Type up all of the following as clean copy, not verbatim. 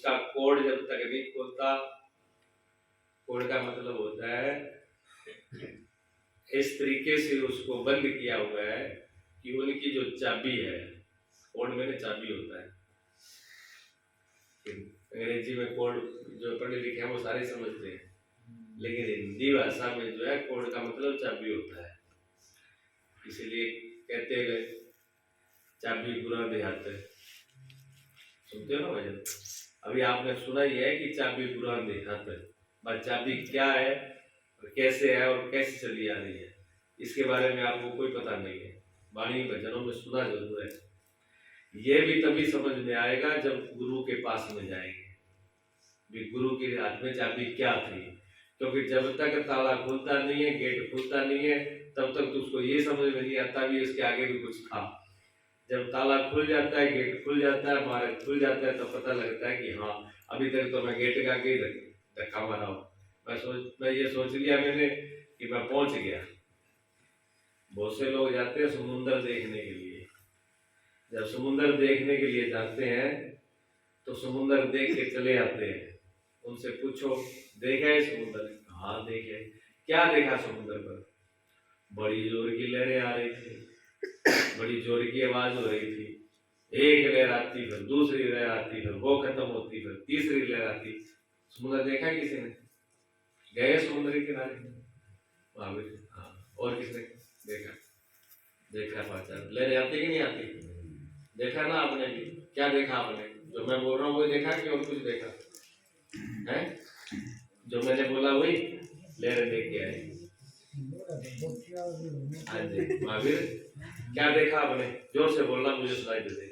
उसका कोड जब तक नहीं खोलता, कोड का मतलब होता है इस तरीके से उसको बंद किया हुआ है कि उनकी जो चाबी है, कोड में चाबी होता है, अंग्रेजी में कोड जो पढ़े लिखे हैं वो सारे समझते हैं, लेकिन हिंदी भाषा में जो है कोड का मतलब चाबी होता है। इसलिए कहते हैं चाबी बुरा देहात, सुनते हो ना भजन? अभी आपने सुना ही है कि चाबी बुरा देहात, बस चाबी क्या है और कैसे है और कैसे चली आ रही है, इसके बारे में आपको कोई पता नहीं है। वाणी भजनों में सुना जरूर है। ये भी तभी समझ में आएगा जब गुरु के पास में जाएंगे भी गुरु के हाथ में चाबी क्या थी, क्योंकि जब तक ताला खुलता नहीं है, गेट खुलता नहीं है, तब तक तो उसको ये समझ में नहीं आता भी इसके आगे भी कुछ था। जब ताला खुल जाता है, गेट खुल जाता है, मार्ग खुल जाता है, तब पता लगता है कि हाँ अभी तक तो मैं गेट का आगे धक्का मारा हूँ, मैं ये सोच लिया मैंने कि मैं पहुंच गया। बहुत से लोग जाते हैं समुद्र देखने के लिए, जब समुद्र देखने के लिए जाते हैं तो समुद्र देख के चले आते हैं। उनसे पूछो देखा है समुद्र? हाँ देखे। क्या देखा समुद्र पर? बड़ी जोर की लहरें आ रही थी, बड़ी जोर की आवाज हो रही थी, एक लहर आती, फिर दूसरी लहर आती, फिर वो खत्म होती, फिर तीसरी लहर आती। समुद्र देखा किसी ने? गए समुद्र के किनारे? हाँ, और किसने देखा? देखा पहचान लहरें आती कि नहीं आती? देखा ना आपने भी? क्या देखा आपने? जो मैं बोल रहा हूँ वो देखा कि और कुछ देखा है? जो मैंने बोला वही लहरें देख के आए। हाँ जी महावीर, क्या देखा आपने? जोर से बोलना, मुझे सुनाई देते।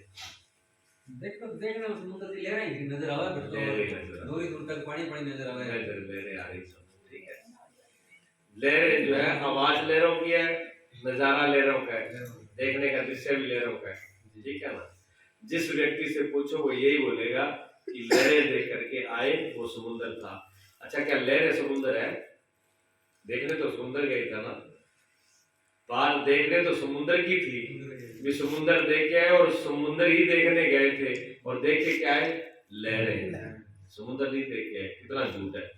देखो देखना समुद्र की लहरें ही नजर आवे, फिर तो दूर दूर तक पानी पानी नजर आवे। लहरें आ रही सब, ठीक है। लहरें जो है आवाज लहरों की है, नजारा लहरों का है, देखने का दृश्य भी लहरों का है, ठीक है ना? जिस व्यक्ति से पूछो वो यही बोलेगा कि लहरें देख करके आए, वो समुद्र था। अच्छा क्या लहरें समुद्र है? देखने तो समुद्र गई था ना, बात देखने तो समुद्र की थी, भी समुद्र देख के आए और समुद्र ही देखने गए थे, और देख के क्या है? लहरें। समुद्र नहीं देख के आए। कितना झूठ है,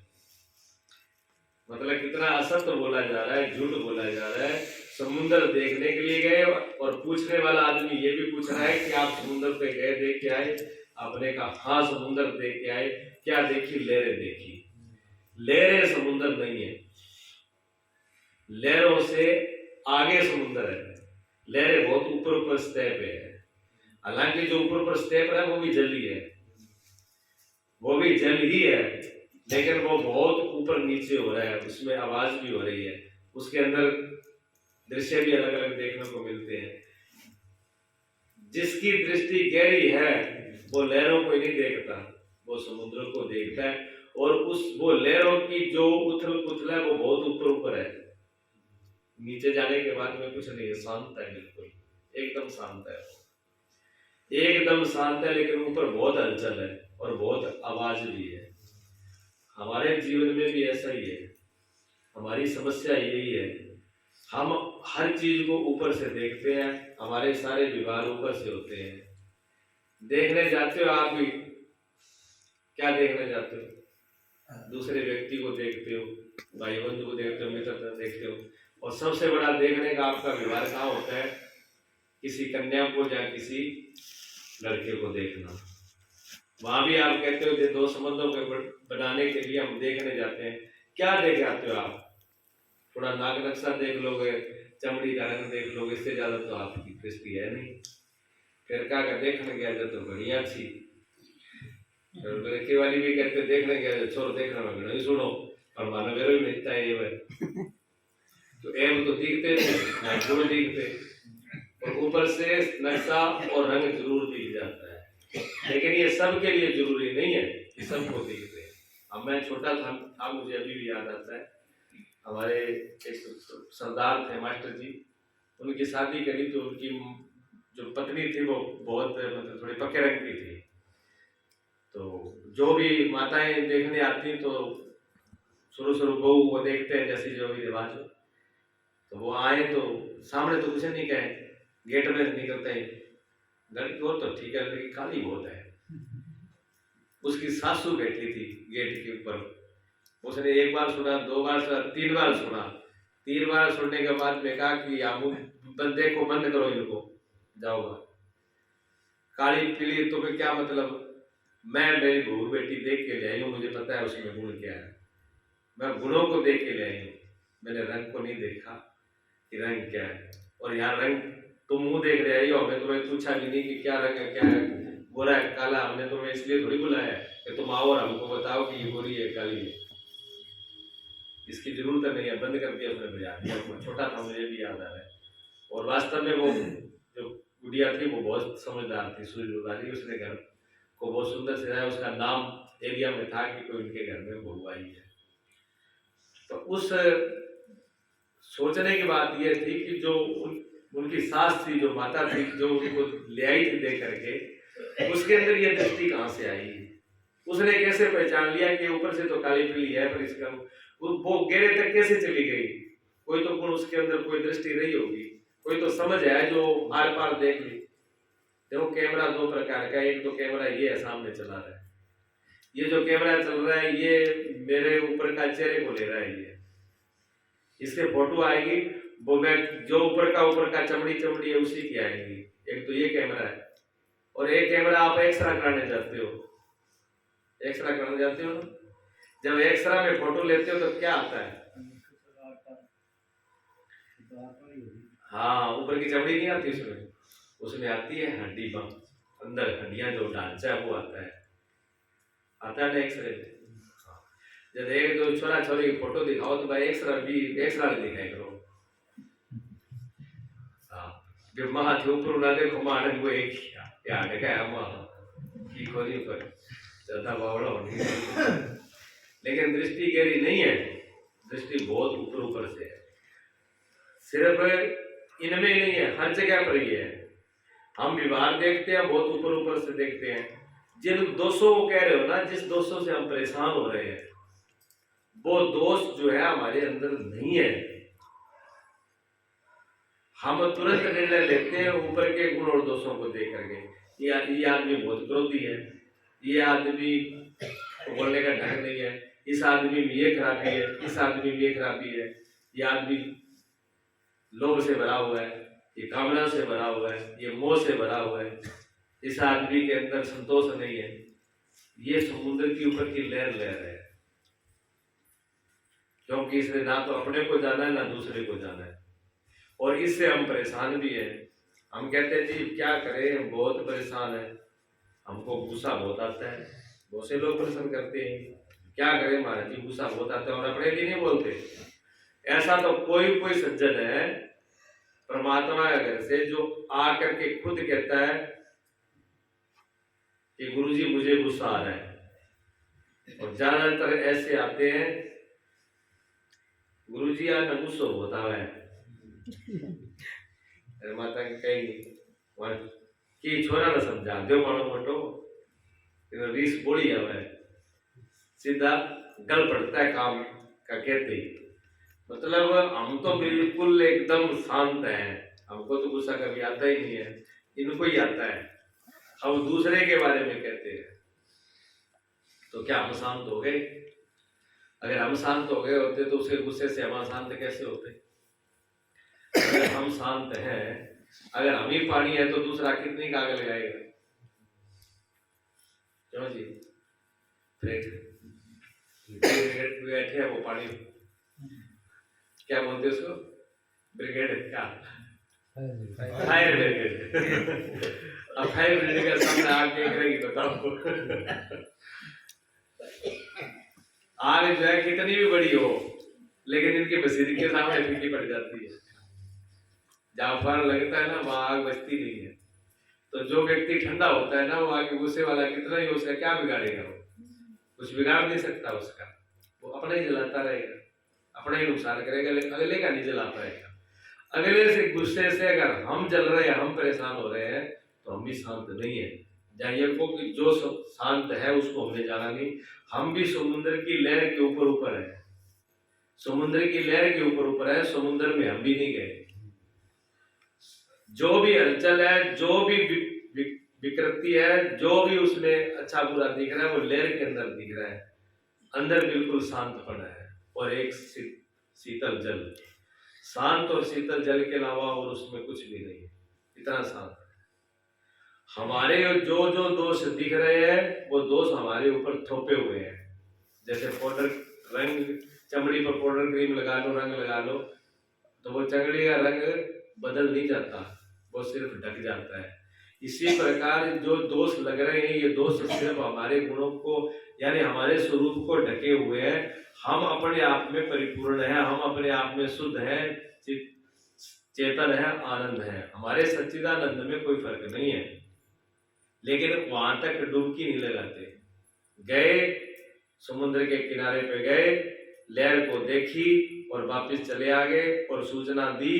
मतलब कितना असत्य बोला जा रहा है, झूठ बोला जा रहा है। समुद्र देखने के लिए गए और पूछने वाला आदमी ये भी पूछ रहा है कि आप समुद्र पे गए, देख के आए? आपने कहा हाँ समुद्र देख के आए। क्या देखी? लहरें देखी। लहरें समुद्र नहीं है, लहरों से आगे समुद्र है। लहरें बहुत ऊपर ऊपर सतह पे है, हालांकि जो ऊपर ऊपर सतह पर है वो भी जल ही है, वो भी जल ही है, लेकिन वो बहुत ऊपर नीचे हो रहा है, उसमें आवाज भी हो रही है, उसके अंदर दृश्य भी अलग अलग देखने को मिलते हैं। जिसकी दृष्टि गहरी है वो लहरों को नहीं देखता, वो समुद्र को देखता है, और वो लहरों की जो उथल पुथल है वो बहुत ऊपर ऊपर है। नीचे जाने के बाद में कुछ नहीं है, शांत है, बिल्कुल एकदम शांत है, एकदम शांत है, लेकिन ऊपर बहुत हलचल है और बहुत आवाज भी है। हमारे जीवन में भी ऐसा ही है, हमारी समस्या यही है, हम हर चीज को ऊपर से देखते हैं, हमारे सारे विभाग ऊपर से होते हैं। देखने जाते हो आप भी, क्या देखने जाते हो? दूसरे व्यक्ति को देखते हो, भाई बंधु को देखते हो, मित्र देखते हो, और सबसे बड़ा देखने का आपका व्यवहार कहाँ होता है? किसी कन्या को या किसी लड़के को देखना। वहां भी आप कहते हो कि दो संबंधों को बनाने के लिए हम देखने जाते हैं। क्या देख आते हो आप? थोड़ा नाक नक्शा देख लोगे, चमड़ी का रंग देख लोगे, इससे ज्यादा तो आपकी दृष्टि है नहीं। फिर क्या देखने गया तो बढ़िया थी, लड़के वाली भी कहते देखने गया छोरो देखने में नहीं सुनो, और मानो मेरे भी मिलता है ये तो एम तो दिखते थे ना, गुण दिखते, और ऊपर से नक्शा और रंग जरूर दिख जाता है, लेकिन ये सबके लिए जरूरी नहीं है कि सबको दिखते हैं। अब मैं छोटा था, मुझे अभी भी याद आता है, हमारे एक सरदार थे मास्टर जी, उनकी शादी करी तो उनकी जो पत्नी थी वो बहुत मतलब थोड़ी पक्के रंग की थी, तो जो भी माताएं देखने आती तो शुरू बहू वो देखते हैं जैसे जो भी रिवाज हो, तो वो आए तो सामने तो कुछ नहीं कहे, गेट में निकलते हैं, लड़की हो तो ठीक है, लड़की काली बहुत है, उसकी सासू बैठी थी गेट के ऊपर। उसने एक बार सुना, 2 बार सुना, 3 बार सुना। 3 बार सुनने के बाद में कहा कि आप देखो, बंद करो इनको, जाओगा। काली पीली तुम्हें क्या मतलब? मैं मेरी बहू बेटी देख के ले आई हूँ, मुझे पता है उसमें गुण क्या है। मैं गुणों को देख के ले आई हूँ, मैंने रंग को नहीं देखा कि रंग क्या है। और यहाँ रंग तुम मुंह देख रहे आई हो, हमें तुम्हें पूछा भी नहीं कि क्या रंग है, क्या है, गोरा है काला। हमने तुम्हें इसलिए थोड़ी बुलाया है कि तुम आओ और हमको बताओ कि ये गोरी है काली है। इसकी जरूरत नहीं है। बंद कर दिया उसने, बजा दिया। छोटा था, मुझे भी याद आ रहा है। और वास्तव में वो जो गुड़िया थी वो बहुत समझदार थी, सूर्यवाली। उसने घर को बहुत सुंदर सजाया। उसका नाम एरिया में था कि कोई उनके घर में बहू आई है। तो उस सोचने की बात यह थी कि जो उनकी सास थी, जो माता थी, जो उनको ले आई थी देख करके, उसके अंदर ये दृष्टि कहाँ से आई? उसने कैसे पहचान लिया कि ऊपर से तो काली पीली है, पर इसका वो गहरे तक कैसे चली गई? कोई तो गुण उसके अंदर, कोई दृष्टि रही होगी, कोई तो समझ है जो आर पार देख ली। देखो कैमरा 2 प्रकार का, एक तो कैमरा ये है सामने चला रहा है, ये जो कैमरा चल रहा है ये मेरे ऊपर का चेहरे को ले रहा है। ये इससे फोटो आएगी, वो मैं जो ऊपर का चमड़ी है उसी की आएगी। एक तो ये कैमरा है। और एक कैमरा आप एक्सरा कराने जाते हो, एक्सरा कराने जाते हो ना, जब एक्सरा में फोटो लेते हो तो क्या आता है? हाँ, ऊपर की चमड़ी नहीं आती उसमें, उसमें आती है हड्डी बम, अंदर हड्डियां जो ढांचा है वो आता है ना एक्सरे में। जब एक दो छोरा छोरी की फोटो दिखाओ तो भाई एक्सरा दिखाई करो। हाँ, जो माँ थे ऊपर ना देखो, माँ ने वो एक याद है माँ की खोली पर ज्यादा बावड़ा होनी। लेकिन दृष्टि गहरी नहीं है, दृष्टि बहुत ऊपर से है। सिर्फ इनमें नहीं है, हर जगह पर ही है। हम व्यवहार देखते हैं, बहुत ऊपर से देखते हैं। जिन दोषों को कह रहे हो ना, जिस दोषों से हम परेशान हो रहे हैं, वो दोष जो है हमारे अंदर नहीं है। हम तुरंत निर्णय लेते हैं ऊपर के गुण और दोषों को देख करके। ये आदमी बहुत क्रोधी है, ये आदमी बोलने का ढंग नहीं है, इस आदमी में ये खराबी है, इस आदमी में ये खराबी है, ये आदमी लोभ से भरा हुआ है, ये कामना से भरा हुआ है, ये मोह से भरा हुआ है, इस आदमी के अंदर संतोष नहीं है। ये समुद्र के ऊपर की लहर है, क्योंकि इसने ना तो अपने को जाना है ना दूसरे को जाना है। और इससे हम परेशान भी हैं। हम कहते हैं जी क्या करें, हम बहुत परेशान है, हमको गुस्सा बहुत आता है। बहुत से लोग परेशान करते हैं, क्या करें महाराज जी गुस्सा बहुत आता है, और अपने लिए नहीं बोलते। ऐसा तो कोई सज्जन है परमात्मा के घर से जो आकर के खुद कहता है कि गुरुजी मुझे गुस्सा आ रहा है। और ज्यादातर ऐसे आते हैं, गुरुजी आज न गुस्सा होता है। अरे माता कहीं कि छोरा न समझा दो मानो मोटो, रीस बोली है, सीधा गल पड़ता है काम का कहते ही। मतलब हम तो बिल्कुल एकदम शांत हैं, हमको तो गुस्सा कभी आता ही नहीं है, इनको ही आता है। हम दूसरे के बारे में कहते हैं, तो क्या हम शांत हो गए? अगर हम शांत हो गए होते तो उसके गुस्से से हम अशांत कैसे होते? अगर हम शांत हैं, अगर हम ही पानी है तो दूसरा कितनी आग लगाएगा? क्यों जी? बैठे हैं वो पानी, क्या बोलते उसको? ब्रिगेड का फायर ब्रिगेड। अब फायर ब्रिगेड के सामने आग क्या करेगी बताओ? आग जो है कितनी भी बड़ी हो, लेकिन इनके बसीरी के सामने फीकी पड़ जाती है। जहाँ फायर लगता है ना वहाँ आग बचती नहीं है। तो जो व्यक्ति ठंडा होता है ना, वो आगे गुस्से वाला कितना ही उसका क्या बिगाड़ेगा? वो कुछ बिगाड़ नहीं सकता उसका, वो अपना ही जलाता रहेगा, अपना ही नुकसान करेगा, लेकिन अगले का नहीं जला पाएगा। अगले से गुस्से से अगर हम जल रहे हैं, हम परेशान हो रहे हैं, तो हम भी शांत नहीं है। जाइए को कि जो शांत है उसको हमने जाना नहीं। हम भी समुद्र की लहर के ऊपर है, समुद्र की लहर के ऊपर है, समुद्र में हम भी नहीं गए। जो भी हलचल है, जो भी विकृति है, जो भी उसमें अच्छा बुरा दिख रहा है वो लेर के अंदर दिख रहा है, अंदर बिल्कुल शांत पड़ा है। और एक शीतल जल, शांत और शीतल जल के अलावा और उसमें कुछ भी नहीं, इतना शांत। हमारे जो जो दोष दिख रहे हैं वो दोष हमारे ऊपर थोपे हुए हैं। जैसे पाउडर, रंग, चमड़ी पर पाउडर क्रीम लगा लो, रंग लगा लो, तो वो चमड़ी का रंग बदल नहीं जाता, वो सिर्फ ढक जाता है। इसी प्रकार जो दोष लग रहे हैं ये दोष सिर्फ हमारे गुणों को यानी हमारे स्वरूप को ढके हुए हैं। हम अपने आप में परिपूर्ण है, हम अपने आप में शुद्ध है, चेतन है, आनंद है, हमारे सच्चिदानंद में कोई फर्क नहीं है। लेकिन वहां तक डुबकी नहीं लगाते। गए समुद्र के किनारे पे गए, लहर को देखी और वापस चले आ गए और सूचना दी।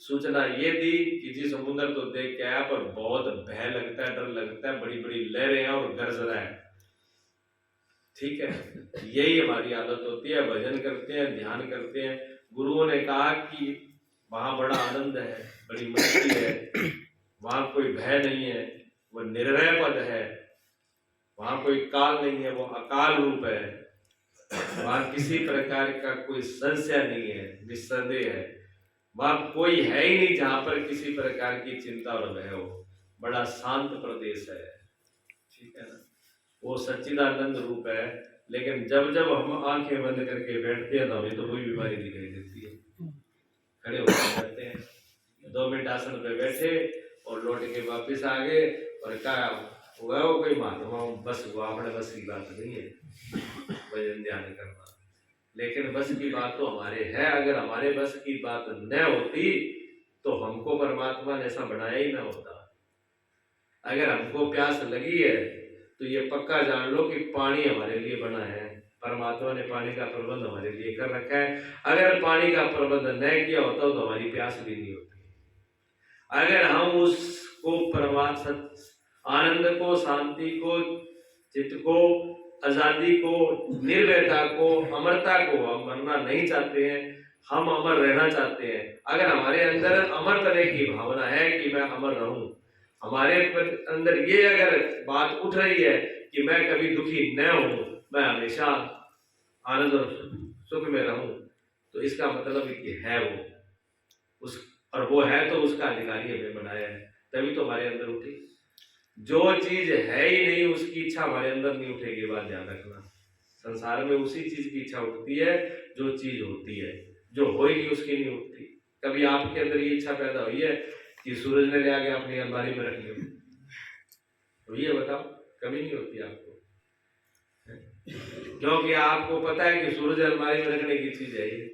सूचना ये दी कि जी समुद्र तो देख के आया पर बहुत भय लगता है, डर लगता है, बड़ी बड़ी लहरें हैं और गरज रहा है। ठीक है, यही हमारी आदत होती है। भजन करते हैं, ध्यान करते हैं, गुरुओं ने कहा कि वहां बड़ा आनंद है, बड़ी मस्ती है, वहां कोई भय नहीं है, वो निर्भय पद है, वहां कोई काल नहीं है, वो अकाल रूप है, वहां किसी प्रकार का कोई संशय नहीं है, निस्संदेह है, वहां कोई है ही नहीं जहां पर किसी प्रकार की चिंता और भय हो। बड़ा शांत प्रदेश है, ठीक है ना, वो सच्चिदानंद रूप है। लेकिन जब जब हम आंखें बंद करके बैठते हैं तो हमें तो कोई बीमारी दिखाई देती है। खड़े होकर बैठते हैं, 2 मिनट आसन पे बैठे और लौट के वापिस आ गए और क्या हुआ, वो कोई महात्मा बस हुआ, अपने बस की बात नहीं है भजन ध्यान करना। लेकिन बस की बात तो हमारे है। अगर हमारे बस की बात न होती तो हमको परमात्मा ने ऐसा बनाया ही ना होता। अगर हमको प्यास लगी है तो ये पक्का जान लो कि पानी हमारे लिए बना है, परमात्मा ने पानी का प्रबंध हमारे लिए कर रखा है। अगर पानी का प्रबंध न किया होता तो हमारी प्यास भी नहीं होती। अगर हम उसको परमात्मा आनंद को, शांति को, चित्त को, आजादी को, निर्भयता को, अमरता को हम मरना नहीं चाहते हैं, हम अमर रहना चाहते हैं। अगर हमारे अंदर अमर रहने की भावना है कि मैं अमर रहूं, हमारे अंदर ये अगर बात उठ रही है कि मैं कभी दुखी न हूं, मैं हमेशा आनंद और सुख में रहूं, तो इसका मतलब कि है वो उस, और वो है तो उसका अधिकारी हमें बनाया है, तभी तो हमारे अंदर उठी। जो चीज है ही नहीं उसकी इच्छा हमारे अंदर नहीं उठेगी, बात ध्यान रखना। संसार में उसी चीज की इच्छा उठती है जो चीज होती है, जो होएगी उसकी नहीं उठती। कभी आपके अंदर ये इच्छा पैदा हुई है कि सूरज ने ले आके अपनी अलमारी में रख लिया, तो ये बताओ, कभी नहीं होती आपको, क्योंकि आपको पता है कि सूरज अलमारी में रखने की चीज है, ये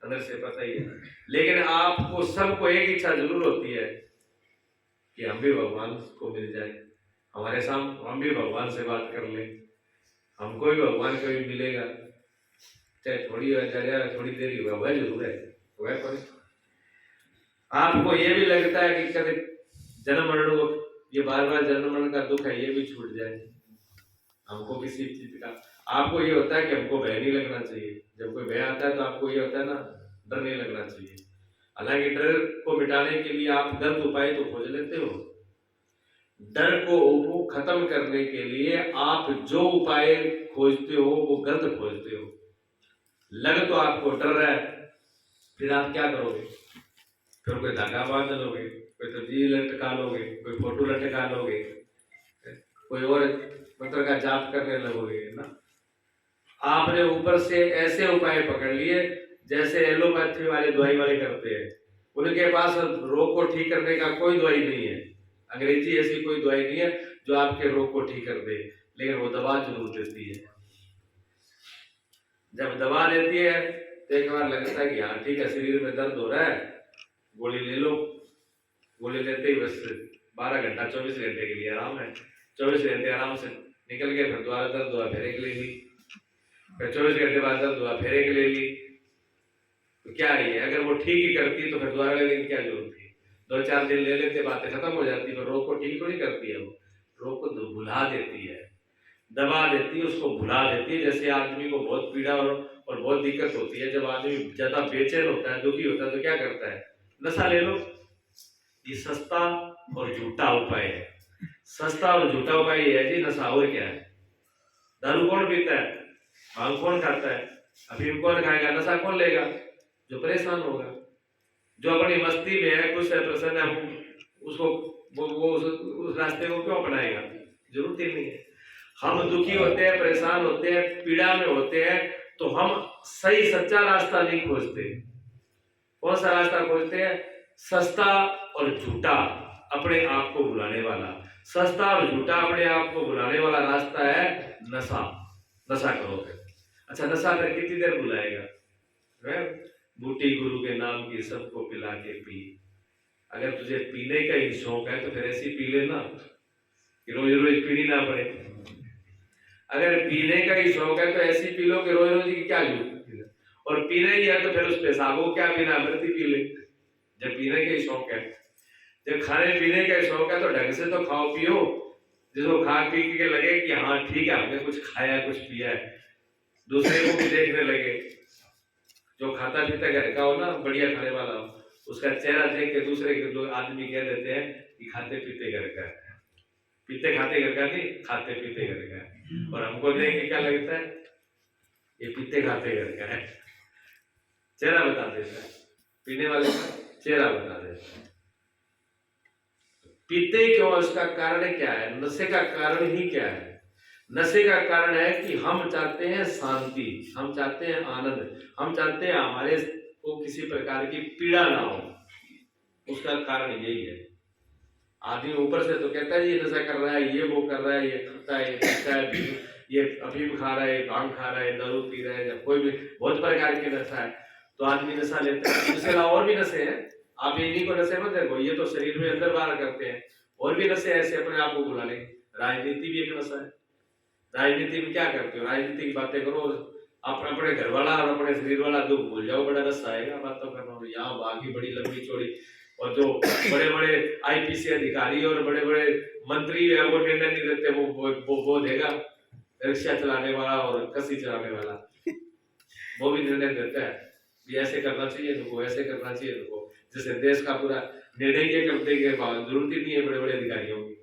अंदर से पता ही है। लेकिन आपको सबको एक इच्छा जरूर होती है कि हम भी भगवान को मिल जाए, हमारे सामने हम भी भगवान से बात कर लें, हमको भी भगवान कभी मिलेगा, चाहे थोड़ी थोड़ी देरी हुआ, वह जरूर है, वह कोई। आपको ये भी लगता है कि कभी जन्म मरण को, ये बार बार जन्म मरण का दुख है, ये भी छूट जाए, हमको किसी चीज का। आपको ये होता है कि हमको भय नहीं लगना चाहिए। जब कोई भय आता है तो आपको ये होता है ना, डर नहीं लगना चाहिए। हालांकि डर को मिटाने के लिए आप गलत उपाय तो खोज लेते हो, डर को खत्म करने के लिए आप जो उपाय खोजते हो वो गलत खोजते हो। लग तो आपको डर रहा है, फिर आप क्या करोगे? फिर कोई धागा बांध लोगे, कोई तस्वीर लटका लोगे, कोई फोटो लटका लोगे, कोई और मंत्र का जाप करने लगोगे ना। आपने ऊपर से ऐसे उपाय पकड़ लिए जैसे एलोपैथी वाले दवाई वाले करते हैं। उनके पास रोग को ठीक करने का कोई दवाई नहीं है, अंग्रेजी ऐसी कोई दवाई नहीं है जो आपके रोग को ठीक कर दे, लेकिन वो दवा जरूर देती है। जब दवा देती है तो एक बार लगता है कि हाँ ठीक है, शरीर में दर्द हो रहा है, गोली ले लो। गोली लेते ही बस 12 घंटा 24 घंटे के लिए आराम है, 24 घंटे आराम से निकल गए, फिर दोबारा दर्द हुआ, फिर एक ले ली, फिर 24 घंटे बाद दर्द हुआ, फिर एक ले ली। तो क्या है, अगर वो ठीक ही करती तो फिर दोबारा लेने की क्या जरूरत थी? 2-4 दिन ले लेते, बातें खत्म हो जाती, पर रोग को ठीक थोड़ी करती है। वो रोग को भुला देती है, दबा देती है, उसको भुला देती है। जैसे आदमी को बहुत पीड़ा और बहुत दिक्कत होती है, जब आदमी ज्यादा बेचैन होता है, दुखी होता है, तो क्या करता है? नशा ले लो। ये सस्ता और झूठा उपाय है। सस्ता और झूठा उपाय ये है जी नशा, और क्या है। दारू कौन पीता है, भांग कौन खाता है, अफीम कौन खाएगा, नशा कौन लेगा, जो परेशान होगा। जो अपनी मस्ती में है, खुश है, प्रसन्न है, उसको वो उस रास्ते को क्यों अपनाएगा, जरूरत ही नहीं है। हम दुखी होते हैं, परेशान होते हैं, पीड़ा में होते हैं, तो हम सही सच्चा रास्ता नहीं खोजते। कौन सा रास्ता खोजते हैं, सस्ता और झूठा अपने आप को बुलाने वाला। सस्ता और झूठा अपने आप को बुलाने वाला रास्ता है नशा। नशा करोगे, अच्छा नशा कर कितनी देर बुलाएगा, बूटी गुरु के नाम की सबको पिला के पी। अगर तुझे पीने का ही शौक है तो फिर ऐसी पी लेना कि रोज रोज पीनी ना पड़े। अगर पीने का ही शौक है तो ऐसी पी लो कि रोज रोज की क्या जरूरत, और पीने ही है तो फिर उस पेशाब को क्या पीना, अमृत पी ले। जब पीने का ही शौक है, जब खाने पीने का शौक है तो ढंग से तो खाओ पियो, जिसको खा पी के लगे कि हाँ ठीक है हमने कुछ खाया कुछ पिया है, दूसरे को भी देखने लगे। जो खाता पीता घर का हो ना, बढ़िया खाने वाला हो, उसका चेहरा देख के दूसरे के लोग आदमी कह देते हैं कि खाते पीते घर का है। पीते खाते घर का नहीं, खाते पीते घर का है। और हमको देख के क्या लगता है, ये पीते खाते घर का है। चेहरा बता देता है, पीने वाले का चेहरा बता देता है। पीते क्यों, उसका कारण क्या है, नशे का कारण ही क्या है। नशे का कारण है कि हम चाहते हैं शांति, हम चाहते हैं आनंद, हम चाहते हैं हमारे को किसी प्रकार की पीड़ा ना हो। उसका कारण यही है। आदमी ऊपर से तो कहता है ये नशा कर रहा है, ये वो कर रहा है, ये खाता है, ये पीता है, ये अफीम खा रहा है, भांग खा रहा है, दारू पी रहा है, जब कोई भी बहुत प्रकार के नशा है तो आदमी नशा लेता है। इसके अलावा और भी नशे हैं, आप इन्हीं को नशे मत देखो, ये तो शरीर में अंदर बाहर करते हैं। और भी नशे ऐसे अपने आप को भुला लेंगे। राजनीति भी एक नशा है। राजनीति में क्या करते हो, राजनीति की बातें करो, अपने घर वाला और अपने शरीर वाला दुख भूल जाओ, बड़ा नशा आएगा बातों करना। यहाँ बाकी बड़ी लंबी चौड़ी, और जो बड़े बड़े आईपीसी अधिकारी और बड़े बड़े मंत्री है वो निर्णय नहीं देते, वो देगा रिक्शा चलाने वाला और कसी चलाने वाला, वो भी निर्णय देता है ये ऐसे करना चाहिए इनको, ऐसे करना चाहिए इनको। जैसे देश का पूरा निर्णय ये कर देंगे, जरूरत ही नहीं है बड़े बड़े अधिकारियों की।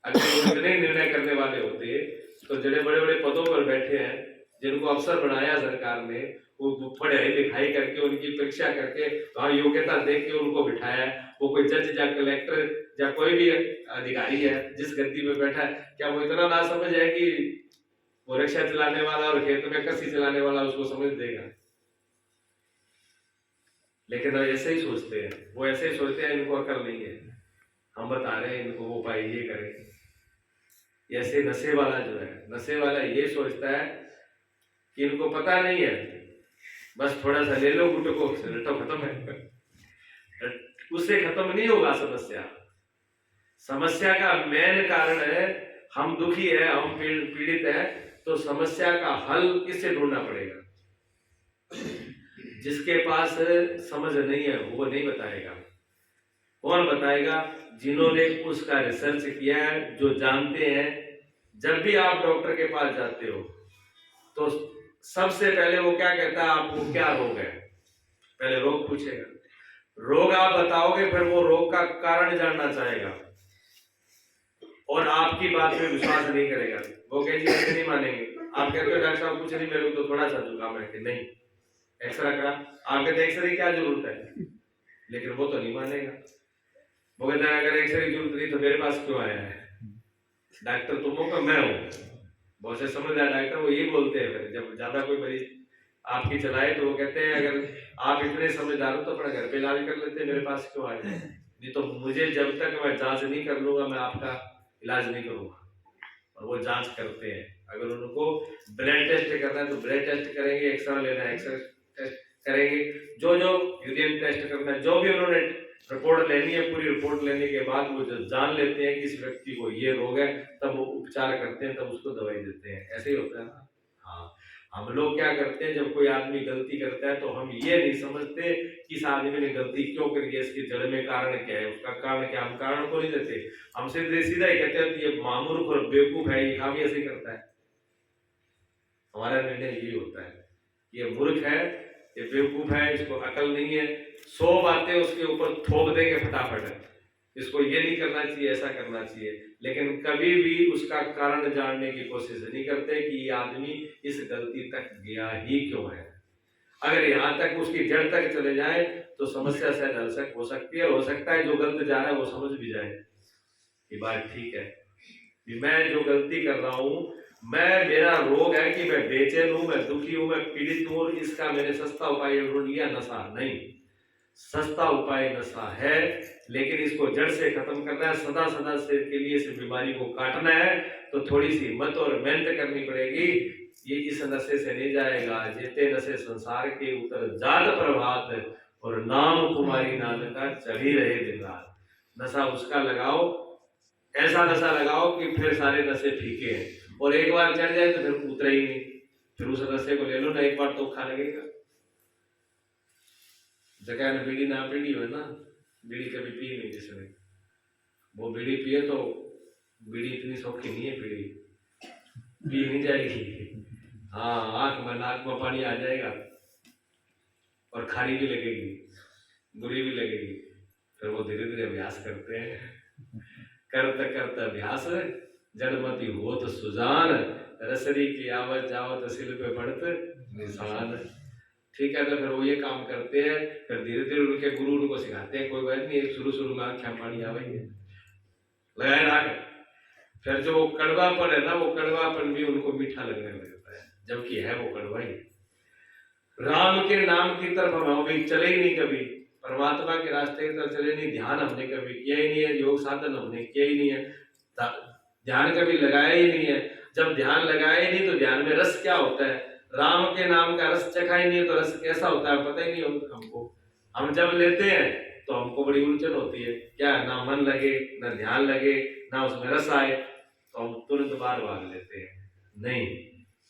अगर वो इतने निर्णय करने वाले होते तो जो बड़े बड़े पदों पर बैठे हैं, जिनको अफसर बनाया सरकार ने, वो पढ़ाई लिखाई करके उनकी परीक्षा करके वहां योग्यता देख के उनको बिठाया। वो कोई जज या कलेक्टर या कोई भी अधिकारी है जिस गद्दी पे बैठा है, क्या वो इतना ना समझ है कि वो रिक्शा चलाने वाला और खेत में कसी चलाने वाला उसको समझ देगा। लेकिन वो ऐसे ही सोचते हैं, वो ऐसे ही सोचते हैं, इनको अकल नहीं है, हम बता रहे हैं इनको वो उपाय ये करें। ऐसे नशे वाला जो है, नशे वाला ये सोचता है कि इनको पता नहीं है, बस थोड़ा सा ले लो गुटको तो खत्म है। उससे खत्म नहीं होगा समस्या। समस्या का मेन कारण है हम दुखी है, हम पीड़ित है, तो समस्या का हल किससे ढूंढना पड़ेगा। जिसके पास समझ नहीं है वो नहीं बताएगा। कौन बताएगा, जिन्होंने उसका रिसर्च किया है, जो जानते हैं। जब भी आप डॉक्टर के पास जाते हो तो सबसे पहले वो क्या कहता है, आपको क्या रोग है, पहले रोग पूछेगा। रोग आप बताओगे, फिर वो रोग का कारण जानना चाहेगा और आपकी बात पे विश्वास नहीं करेगा। वो कहेंगे ऐसे नहीं मानेंगे। आप कहते हो डॉक्टर साहब कुछ नहीं, मेरे को तो थोड़ा सा जुकाम है, कि नहीं एक्सरे करा। आप कहते एक्सरे की क्या जरूरत है, लेकिन वो तो नहीं मानेगा। वो कहता है अगर एक्सरे की जरूरत नहीं तो मेरे पास क्यों आया है, डॉक्टर तुम हो का मैं हूँ। बहुत से समझदार डॉक्टर वो ये बोलते हैं, फिर जब ज्यादा कोई मरीज आपकी चलाए तो वो कहते हैं अगर आप इतने समझदार हो तो अपने घर पे इलाज कर लेते, मेरे पास क्यों आए, नहीं तो मुझे जब तक मैं जांच नहीं कर लूंगा मैं आपका इलाज नहीं करूंगा। और वो जांच करते हैं। अगर उनको ब्लड टेस्ट करना है तो ब्लड टेस्ट करेंगे, एक्सरे लेना है एक्सरे टेस्ट करेंगे, जो यूरिन टेस्ट करना है, जो भी उन्होंने रिपोर्ट लेनी है, पूरी रिपोर्ट लेने के बाद वो जो जान लेते हैं कि इस व्यक्ति को ये रोग है, तब वो उपचार करते हैं, तब उसको दवाई देते हैं। ऐसे ही होता है ना। हाँ, हम लोग क्या करते हैं, जब कोई आदमी गलती करता है तो हम ये नहीं समझते कि इस आदमी ने गलती क्यों करी है, इसकी जड़ में कारण क्या है, उसका कारण क्या, हम कारण को नहीं देते। हम सीधे सीधा ही कहते हैं कि ये मामूर्ख और बेवकूफ है, ये काम ऐसे करता है। हमारा निर्णय यही होता है, ये मूर्ख है, ये बेवकूफ है, इसको अकल नहीं है, 100 बातें उसके ऊपर थोप देंगे फटाफट, इसको ये नहीं करना चाहिए, ऐसा करना चाहिए, लेकिन कभी भी उसका कारण जानने की कोशिश नहीं करते कि ये आदमी इस गलती तक गया ही क्यों है। अगर यहाँ तक उसकी जड़ तक चले जाए तो समस्या शायद हल हो सकती है, और हो सकता है जो गलत जा रहा है वो समझ भी जाए कि बात ठीक है कि मैं जो गलती कर रहा हूँ, मैं, मेरा रोग है कि मैं बेचैन हूँ, मैं दुखी हूँ, मैं पीड़ित हूँ, और इसका मैंने सस्ता उपाय ढूंढ लिया, नशा नहीं। सस्ता उपाय नशा है, लेकिन इसको जड़ से खत्म करना है, सदा सदा से के लिए इस बीमारी को काटना है, तो थोड़ी सी हिम्मत और मेहनत करनी पड़ेगी। ये इस नशे से नहीं जाएगा। जेते नशे संसार के उतर जात प्रभात, और नाम कुमारी नानका चढ़ी रहे दिन रात। नशा उसका लगाओ, ऐसा नशा लगाओ कि फिर सारे नशे फीके हैं, और एक बार चढ़ जाए तो फिर उतरे ही नहीं। फिर उस नशे को ले लो ना, एक बार तो खा लगेगा। जगह में बीड़ी ना पीड़ी हो ना, बीड़ी कभी पी नहीं जिसने, वो बीड़ी पिए तो बीड़ी इतनी सौखी नहीं है, बीड़ी पी नहीं जाएगी। हाँ, आंख में नाक में पानी आ जाएगा, और खारी भी लगेगी, बुरी भी लगेगी। फिर वो धीरे धीरे अभ्यास करते हैं, करते करते अभ्यास, जड़मती हो तो सुजान, रसरी की आवत जावत सिल पे पड़त निशान। ठीक है, तो फिर वो ये काम करते हैं, फिर धीरे धीरे उनके गुरु उनको सिखाते हैं। कोई बात नहीं, शुरू शुरू में आँखें पानी आवेंगे, लगाए रख। फिर जो कड़वापन है ना, वो कड़वापन भी उनको मीठा लगने लगता है, जबकि है वो कड़वा ही। राम के नाम की तरफ हम अभी चले ही नहीं कभी, परमात्मा के रास्ते की तरफ चले नहीं, ध्यान हमने कभी किया ही नहीं है, योग साधन हमने किया ही नहीं है, ध्यान कभी लगाया ही नहीं है। जब ध्यान लगाया ही नहीं तो ध्यान में रस क्या होता है, राम के नाम का रस चखा ही नहीं है, तो रस कैसा होता है पता ही नहीं हमको। हम जब लेते हैं तो हमको बड़ी उलझन होती है, क्या ना मन लगे, ना ध्यान लगे, ना उसमें रस आए, तो हम तुरंत बार भाग लेते हैं। नहीं,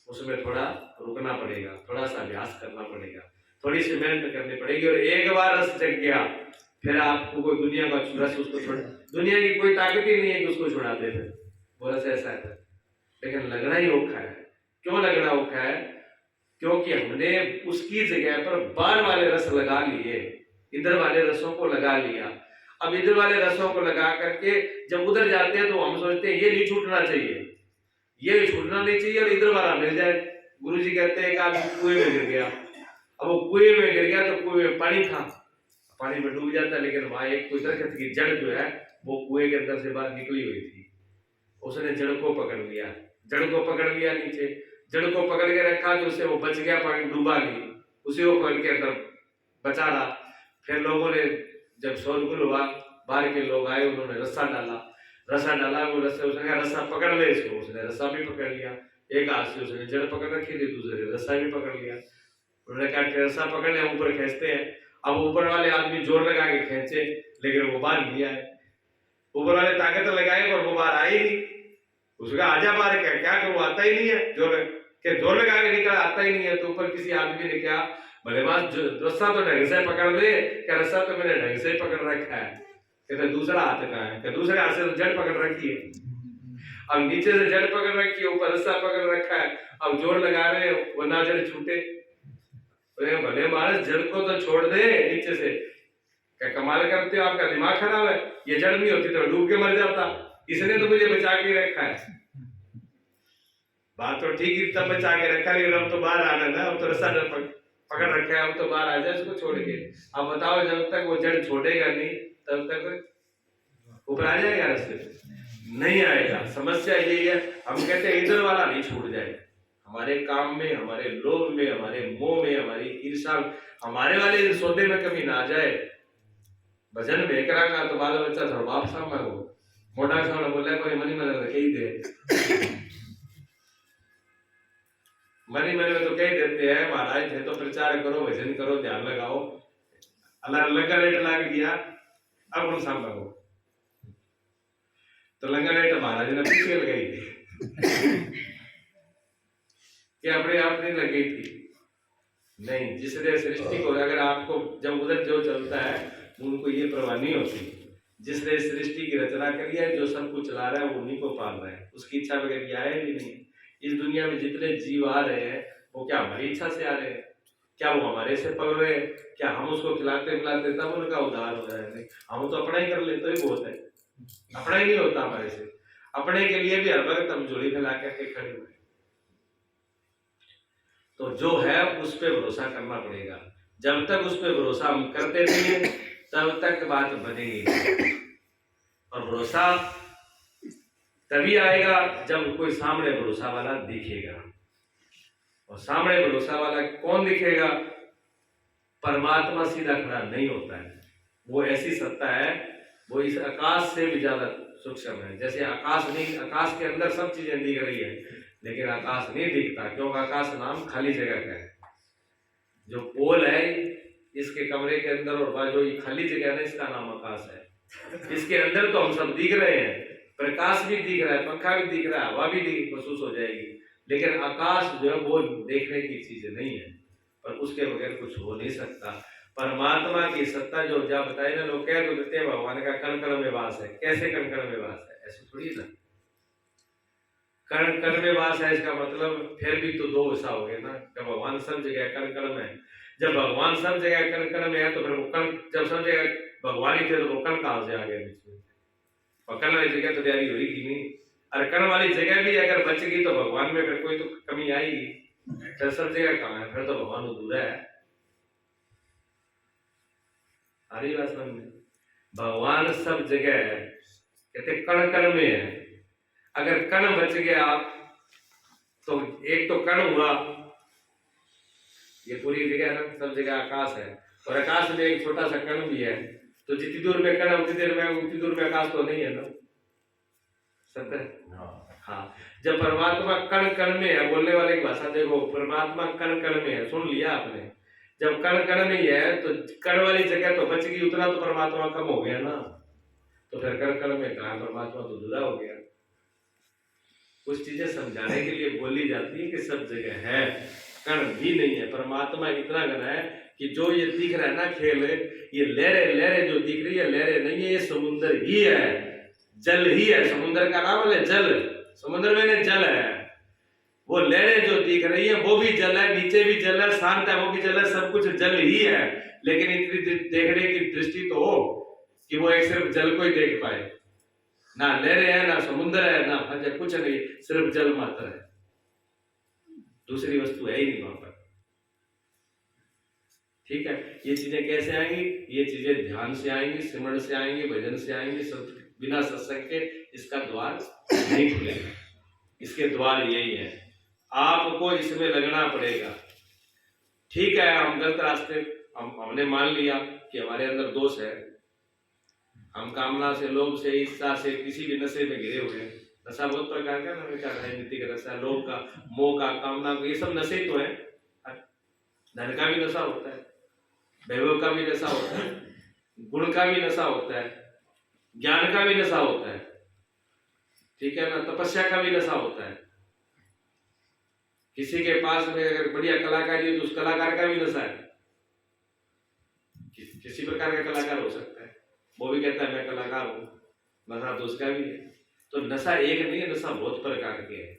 उसमें थोड़ा रुकना पड़ेगा, थोड़ा सा अभ्यास करना पड़ेगा, थोड़ी सी मेहनत करनी पड़ेगी, और एक बार रस जग गया फिर आपको कोई दुनिया का रस उसको छोड़, दुनिया की कोई ताकत ही नहीं है कि उसको छुड़ा दे। फिर वो रस ऐसा है, लेकिन लगना ही औखा है। क्यों लगना औखा है? क्योंकि हमने उसकी जगह पर बाहर वाले रस लगा लिए, इधर वाले रसों को लगा लिया। अब इधर वाले रसों को लगा करके जब उधर जाते हैं तो हम सोचते हैं ये नहीं छूटना चाहिए, ये छूटना नहीं चाहिए, और इधर वाला मिल जाए। गुरुजी कहते हैं कि आदमी कुएं में गिर गया, अब वो कुएं में गिर गया तो कुएं में पानी था, पानी में डूब जाता, लेकिन वहां एक कोई दरख्त की जड़ जो है वो कुएं के अंदर से बाहर निकली हुई थी, उसने जड़ को पकड़ लिया, जड़ को पकड़ लिया नीचे, जड़ को पकड़ के रखा तो उससे वो बच गया, पानी डूबा नहीं, उसी को पकड़ के अंदर बचा रहा। फिर लोगों ने जब शोरगुल हुआ, बाहर के लोग आए, उन्होंने रस्सा डाला, वो रस्सा, उसने कहा रस्सा पकड़ ले इसको, उसने रस्सा भी पकड़ लिया, एक हाथ से उसने जड़ पकड़ रखी थी, दूसरे रस्सा भी पकड़ लिया। उन्होंने कहा रस्सा पकड़ लिया, ऊपर खींचते हैं। अब ऊपर वाले आदमी जोर लगा के खींचे, लेकिन वो बाहर नहीं आए, ऊपर वाले ताकत लगाए पर वो बाहर आई नहीं। उसका आजा बाहर क्या करूं, आता ही नहीं है, जोर लगा के निकल आता ही नहीं है। तो ऊपर किसी आदमी ने क्या, भले बात रस्सा तो ढंग से पकड़ ले, क्या रस्सा तो मैंने ढंग से पकड़ रखा है, कहते दूसरा हाथ कहाँ है, क्या दूसरे हाथ से तो जड़ पकड़ रखी है, अब नीचे से जड़ पकड़ रखी है, ऊपर रस्सा पकड़ रखा है, अब जोर लगा रहे वरना जड़ छूटे। भले मानस जड़ को तो छोड़ दे नीचे से, क्या कमाल करते हो, आपका दिमाग खराब है, ये जड़ नहीं होती तो डूब के मर जाता, इसने तो मुझे बचा के रखा है। बात तो ठीक ही, तब बचा के रखा, लेकिन अब तो बाहर आना ना, अब तो रस्सा पकड़ रखा है, अब तो बाहर आ जाए उसको छोड़ के। अब बताओ जब तक वो जड़ छोड़ेगा नहीं तब तक ऊपर आ जाएगा, रस्ते नहीं आएगा। समस्या यही है, हम कहते हैं इधर वाला नहीं छूट जाए, हमारे काम में, हमारे लोभ में, हमारे मोह में, हमारी ईर्षा, हमारे वाले सौदे में कमी ना आ जाए। भजन में करांगा तो बाल बच्चा थोड़ा बाप सामने हो, मोटा सामने बोले कोई मनी मन में कही दे, मनी मन में तो कही देते हैं महाराज थे तो प्रचार करो, भजन करो, ध्यान लगाओ, अल्लाह लंगा रेट लाग गया, अब कौन सामने हो, तो लंगा रेट महाराज ने पीछे लगाई थी कि अपने आप नहीं लगी थी। नहीं, जिसने सृष्टि को, अगर आपको जब उधर जो चलता है उनको ये परवाह नहीं होती, जिसने सृष्टि की रचना करी है, जो सब कुछ चला रहा है वो उन्हीं को पाल रहा है, उसकी इच्छा बगैर ये आए भी नहीं। इस दुनिया में जितने जीव आ रहे हैं वो क्या हमारी इच्छा से आ रहे हैं? क्या वो हमारे से पल रहे हैं? क्या हम उसको खिलाते पिलाते तब उनका उद्धार हो जाए? नहीं, हम तो अपना ही कर लेते ही बहुत है, अपना ही नहीं होता हमारे से। अपने के लिए भी हर वक्त हम झोली फैला करके खड़े हुए। तो जो है उस पर भरोसा करना पड़ेगा। जब तक उस पर भरोसा हम करते नहीं है तब तक बात बनेगी नहीं। और भरोसा तभी आएगा जब कोई सामने भरोसा वाला दिखेगा। और सामने भरोसा वाला कौन दिखेगा? परमात्मा सीधा खड़ा नहीं होता है, वो ऐसी सत्ता है, वो इस आकाश से भी ज्यादा सूक्ष्म है। जैसे आकाश नहीं, आकाश के अंदर सब चीजें दिख रही है लेकिन आकाश नहीं दिखता, क्योंकि आकाश नाम खाली जगह का है। जो पोल है इसके कमरे के अंदर और जो ये खाली जगह है ना, इसका नाम आकाश है। इसके अंदर तो हम सब दिख रहे हैं, प्रकाश भी दिख रहा है, पंखा भी दिख रहा है, हवा भी महसूस हो जाएगी, लेकिन आकाश जो है वो देखने की चीज नहीं है, पर उसके बगैर कुछ हो नहीं सकता। परमात्मा की सत्ता जो जब बताए ना, लोग कह तो देते हैं भगवान का कण कण में वास है। कैसे कण कण में वास है? ऐसे थोड़ी ना, कण कण में वास है इसका मतलब फिर भी तो दो ऐसा हो गया ना कि भगवान सब जगह कण कण में। जब भगवान सब जगह कण कण में है तो फिर वो कण, जब सब जगह भगवान ही थे तो वो कण कहां से आ गए बीच में? और कण वाली जगह तो तैयारी हुई कि नहीं? और कण वाली जगह भी अगर बच गई तो भगवान में फिर कोई तो कमी आएगी। फिर सब जगह कहां है? फिर तो भगवान अधूरा है। आ रही बात समझ में? भगवान सब जगह है, कहते कण कण में है। अगर कण बच गया तो एक तो कण हुआ, ये पूरी जगह ना, सब जगह आकाश है, और आकाश में एक छोटा सा कण भी है, तो जितनी दूर में कण है उतनी दूर में आकाश तो नहीं है ना? सत्य है? हाँ। जब परमात्मा कण कण में है, बोलने वाले की भाषा देखो, परमात्मा कण कण में है, सुन लिया आपने? जब कण कण में ही है तो कण वाली जगह तो बच गई, उतना तो परमात्मा कम हो गया ना, तो फिर कण कण में कहा परमात्मा तो जुदा हो गया। कुछ चीजें समझाने के लिए बोली जाती है कि सब जगह है, कण भी नहीं है। परमात्मा इतना घना है कि जो ये दिख रहा है ना खेल, ये लहरें लहरें जो दिख रही है, लहरें नहीं है, ये समुद्र ही है, जल ही है। समुद्र का नाम है जल, समुद्र में जल है। वो लहरें जो दिख रही है वो भी जल है, नीचे भी जल है, शांत है वो भी जल है, सब कुछ जल ही है। लेकिन इतनी देखने की दृष्टि तो हो कि वो एक सिर्फ जल को ही देख पाए। ना लहरें है, ना समुद्र है, ना फंजर, कुछ नहीं, सिर्फ जल मात्र है, दूसरी वस्तु है ही नहीं वहां पर। ठीक है, ये चीजें कैसे आएंगी? ये चीजें ध्यान से आएंगी, सिमरण से आएंगी, भजन से आएंगी। सब बिना सत्संग के इसका द्वार नहीं खुलेगा। इसके द्वार यही है, आपको इसमें लगना पड़ेगा। ठीक है, हम गलत रास्ते, हमने मान लिया कि हमारे अंदर दोष है, हम कामना से, लोभ से, इच्छा से, किसी भी नशे में घिरे हुए हैं। नशा बहुत प्रकार का, ना क्या राजनीतिक नशा, लोभ का, मोह का, कामना का, ये सब नशे तो है। धन का भी नशा होता है, वैभव का भी नशा होता है, गुण का भी नशा होता है, ज्ञान का भी नशा होता है, ठीक है ना, तपस्या का भी नशा होता है। किसी के पास में अगर बढ़िया कलाकारी है तो उस कलाकार का भी नशा है, किसी प्रकार का कलाकार हो सकता है, वो भी कहता है मैं कलाकार हूं, नशा तो उसका भी है। तो नशा एक नहीं है, नशा बहुत प्रकार के हैं,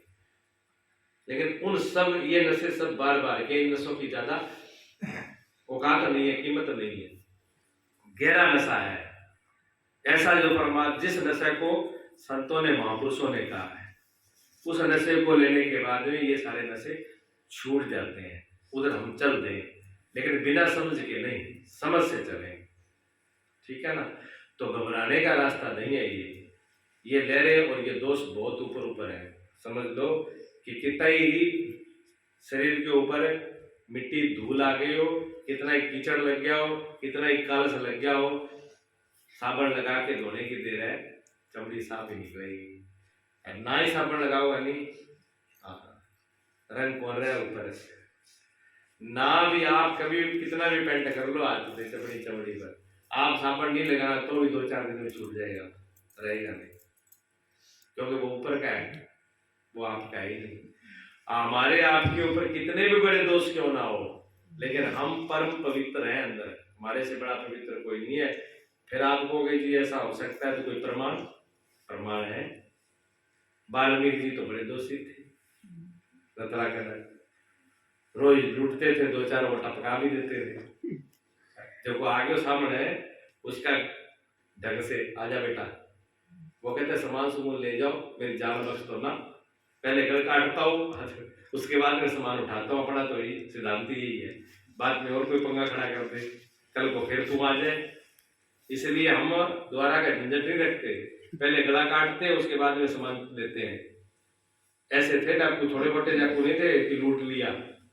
लेकिन उन सब ये नशे सब बार बार के, इन नशों की ज्यादा औकात नहीं है, कीमत नहीं है। गहरा नशा है ऐसा जो परमात्मा, जिस नशे को संतों ने, महापुरुषों ने कहा है, उस नशे को लेने के बाद में ये सारे नशे छूट जाते हैं। उधर हम चल दें, लेकिन बिना समझ के नहीं, समझ से चलें, ठीक है ना। तो घबराने का रास्ता नहीं है। ये लहरें और ये दोष बहुत ऊपर ऊपर है। समझ लो कि कितना ही शरीर के ऊपर मिट्टी धूल आ गई हो, कितना ही कीचड़ लग गया हो, कितना ही कालस लग गया हो, साबुन लगा के धोने की देर है, चमड़ी साफ ही निकलेगी। ना ही साबुन लगाओगा नहीं, रंग कौन रहा है ऊपर से, ना भी आप कभी कितना भी पेंट कर लो हाथ से चमड़ी चमड़ी पर, आप साबुन नहीं लगाना तो भी 2-4 दिन में छूट जाएगा, रहेगा नहीं, क्योंकि वो ऊपर का है, वो आपका ही नहीं। हमारे आपके ऊपर कितने भी बड़े दोष क्यों ना हो, लेकिन हम परम पवित्र हैं अंदर, हमारे से बड़ा पवित्र कोई नहीं है। फिर आप कहोगे जी ऐसा हो सकता है, तो कोई प्रमाण? प्रमाण है। वाल्मीकि जी तो बड़े दोषी थे, रतला कर रोज लूटते थे, 2-4 वो टपका भी देते थे। जब वो आगे सामने उसका ढंग से आजा बेटा, वो कहते सामान सुमून ले जाओ, मेरी जान बख्श दो ना, पहले गल काटता हूँ उसके बाद में सामान उठाता हूँ अपना। तो ये सिद्धांत यही है, बाद में और कोई पंगा खड़ा कर दे, कल को फिर तू आ जाए। इसलिए हम द्वारा का झंझट नहीं रखते, पहले गला काटते हैं उसके बाद में सामान देते हैं। ऐसे थे डाकू, थोड़े मोटे डाकू नहीं थे कि लूट लिया,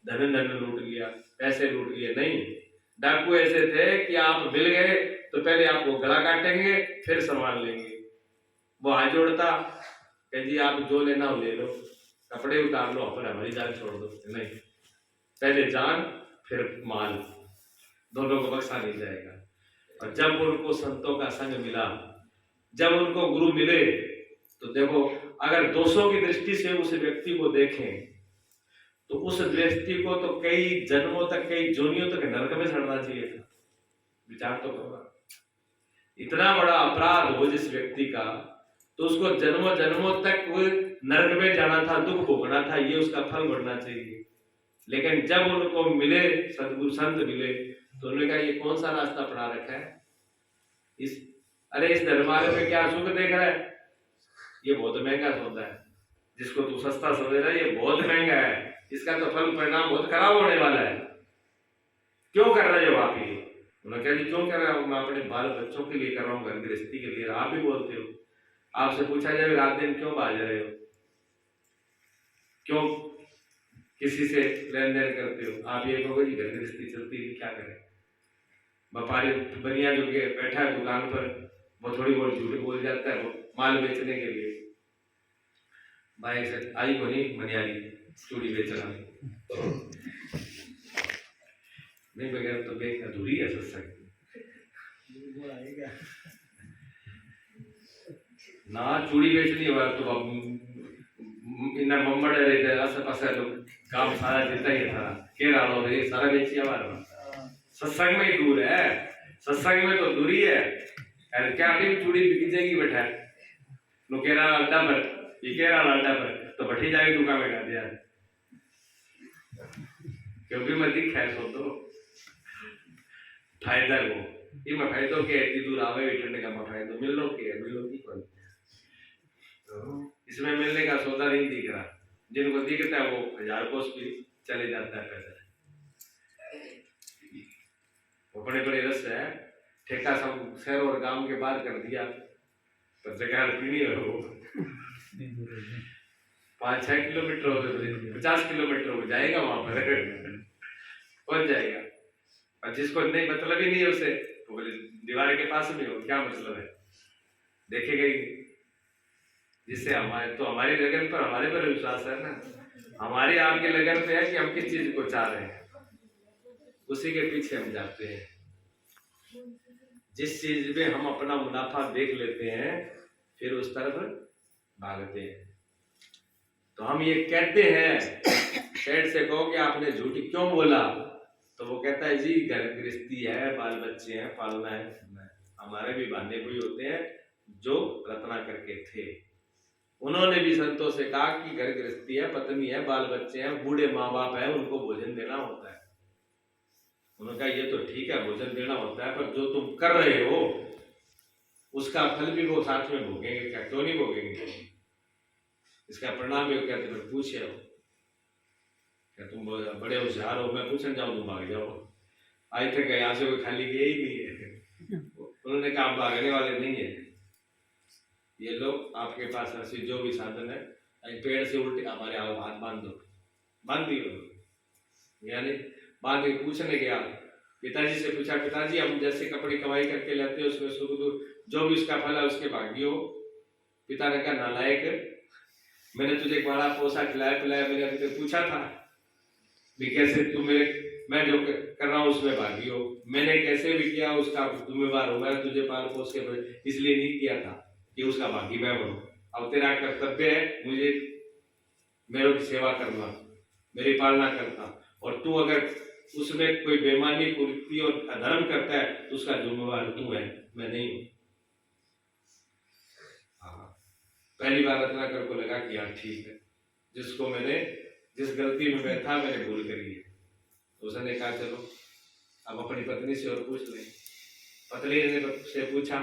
धन धन लूट लिया, पैसे लूट लिए, नहीं। डाकू ऐसे थे कि आप मिल गए तो पहले आपको गला काटेंगे फिर सामान लेंगे। वो हाथ जोड़ता कि जी आप जो लेना हो ले लो, कपड़े उतार लो, पर हमारी जान छोड़ दो, नहीं, पहले जान फिर माल, दोनों को बख्शा नहीं जाएगा। और जब उनको संतों का संग मिला, जब उनको गुरु मिले, तो देखो अगर दोषों की दृष्टि से उस व्यक्ति को देखें तो उस व्यक्ति को तो कई जन्मों तक, कई जोनियों तक नरक में सड़ना चाहिए था। विचार तो करो, इतना बड़ा अपराध हो जिस व्यक्ति का, तो उसको जन्मों जन्मों तक वो नरक में जाना था, दुख भोगना था, ये उसका फल बढ़ना चाहिए। लेकिन जब उनको मिले सदगुरु संत मिले तो उन्होंने कहा ये कौन सा रास्ता पढ़ा रखा है, इस दरबार में क्या सुख देख रहा है, ये बहुत महंगा सौदा है, जिसको तू सस्ता समझ रहा है ये बहुत महंगा है, इसका तो फल परिणाम बहुत खराब होने वाला है, क्यों कर रहे हो आप ये? उन्होंने कहा क्यों कर रहा हूँ, मैं अपने बाल बच्चों के लिए कर रहा हूँ, घर गृहस्थी के लिए। आप भी बोलते हो, आपसे पूछा जाए रात दिन क्यों बाज रहे हो, क्यों किसी से लेन देन करते हो? आप ये कहोगे जी घर गृहस्थी चलती है, क्या करें, व्यापारी बनिया जो के बैठा है दुकान पर, वो थोड़ी बहुत झूठ बोल जाता है, वो माल बेचने के लिए। भाई से आई बनी मनियारी चूड़ी बेचना नहीं, बगैर तो बेच अधूरी है सत्संग ना। चूड़ी बेचनी है तो इन मम्मड़ रहते आसे पासे तो काम सारा जितना ही था केरा लो रे सारा बेची हमारा। सत्संग में ही दूर है, सत्संग में तो दूरी है। अरे क्या भी चूड़ी बिक जाएगी बैठा नो केरा अड्डा पर, ये केरा अड्डा पर तो बैठी जाएगी दुकान में, गा दिया क्योंकि मैं दिख है सो तो फायदा वो ये मैं फायदो के इतनी दूर आवे ठंडे का फायदो मिल लो की कोई इसमें मिलने का सौदा नहीं दिख रहा। जिनको दिखता है वो 1000 कोस भी चले जाता है पैसा। वो बड़े बड़े रस है, ठेका सब शहर और गांव के बाहर कर दिया, पर जगह पीनी है वो 5-6 किलोमीटर हो गए, 50 किलोमीटर हो जाएगा, वहां पर पहुंच जाएगा। और जिसको नहीं मतलब ही नहीं है उसे तो बोले दीवार के पास में हो, क्या मतलब है, देखेगा ही। जिससे हमारे तो हमारी लगन पर, हमारे पर विश्वास है ना, हमारी आपकी लगन पे है कि हम किस चीज को चाह रहे हैं, उसी के पीछे हम जाते हैं। जिस चीज में हम अपना मुनाफा देख लेते हैं फिर उस तरफ भागते हैं। तो हम ये कहते हैं, सेठ से कहो कि आपने झूठी क्यों बोला, तो वो कहता है जी घर गृहस्थी है, बाल बच्चे हैं, पालना है। हमारे भी भाने कोई होते हैं जो रत्ना करके थे, उन्होंने भी संतों से कहा कि घर गृहस्थी है, पत्नी है, बाल बच्चे हैं, बूढ़े माँ बाप है, उनको भोजन देना होता है। उन्होंने कहा ये तो ठीक है भोजन देना होता है, पर जो तुम कर रहे हो उसका फल भी वो साथ में भोगेंगे क्या, क्यों नहीं भोगेंगे? इसका परिणाम भी कहते फिर पूछे हो क्या तुम बड़े होशियार हो, मैं पूछने जाऊं तुम भाग जाओ, आज तक यहाँ से कोई खाली गया ही नहीं है। उन्होंने कहा भागने वाले नहीं है ये लोग, आपके पास ऐसी जो भी साधन है, पेड़ से उल्टे हमारे हाथ बांध दो, बांध दियो। यानी बांध के पूछने गया, पिताजी से पूछा पिताजी हम जैसे कपड़े कमाई करके लाते हैं उसमें सुख जो भी उसका फल है उसके भाग्य हो। पिता ने कहा नालायक, मैंने तुझे बड़ा पोसा खिलाया पिलाया, मैंने अभी तक पूछा था भी कैसे तू मैं जो कर रहा हूँ उसमें भागी हो, मैंने कैसे भी किया उसका जिम्मेवार हो, मैं तुझे पाल पोस के इसलिए नहीं किया था कि उसका भागी मैं बनूं। अब तेरा कर्तव्य है मुझे मेरे की सेवा करना, मेरी पालना करना, और तू अगर उसमें कोई बेईमानी कुरीति और अधर्म करता है तो उसका जिम्मेवार तू है, मैं नहीं हूं। पहली बार रत्नाकर को लगा कि यार ठीक है, जिसको मैंने जिस गलती में मैं था मैंने भूल करी है, तो उसने कहा चलो अब अपनी पत्नी से और पूछ लें। पत्नी ने से पूछा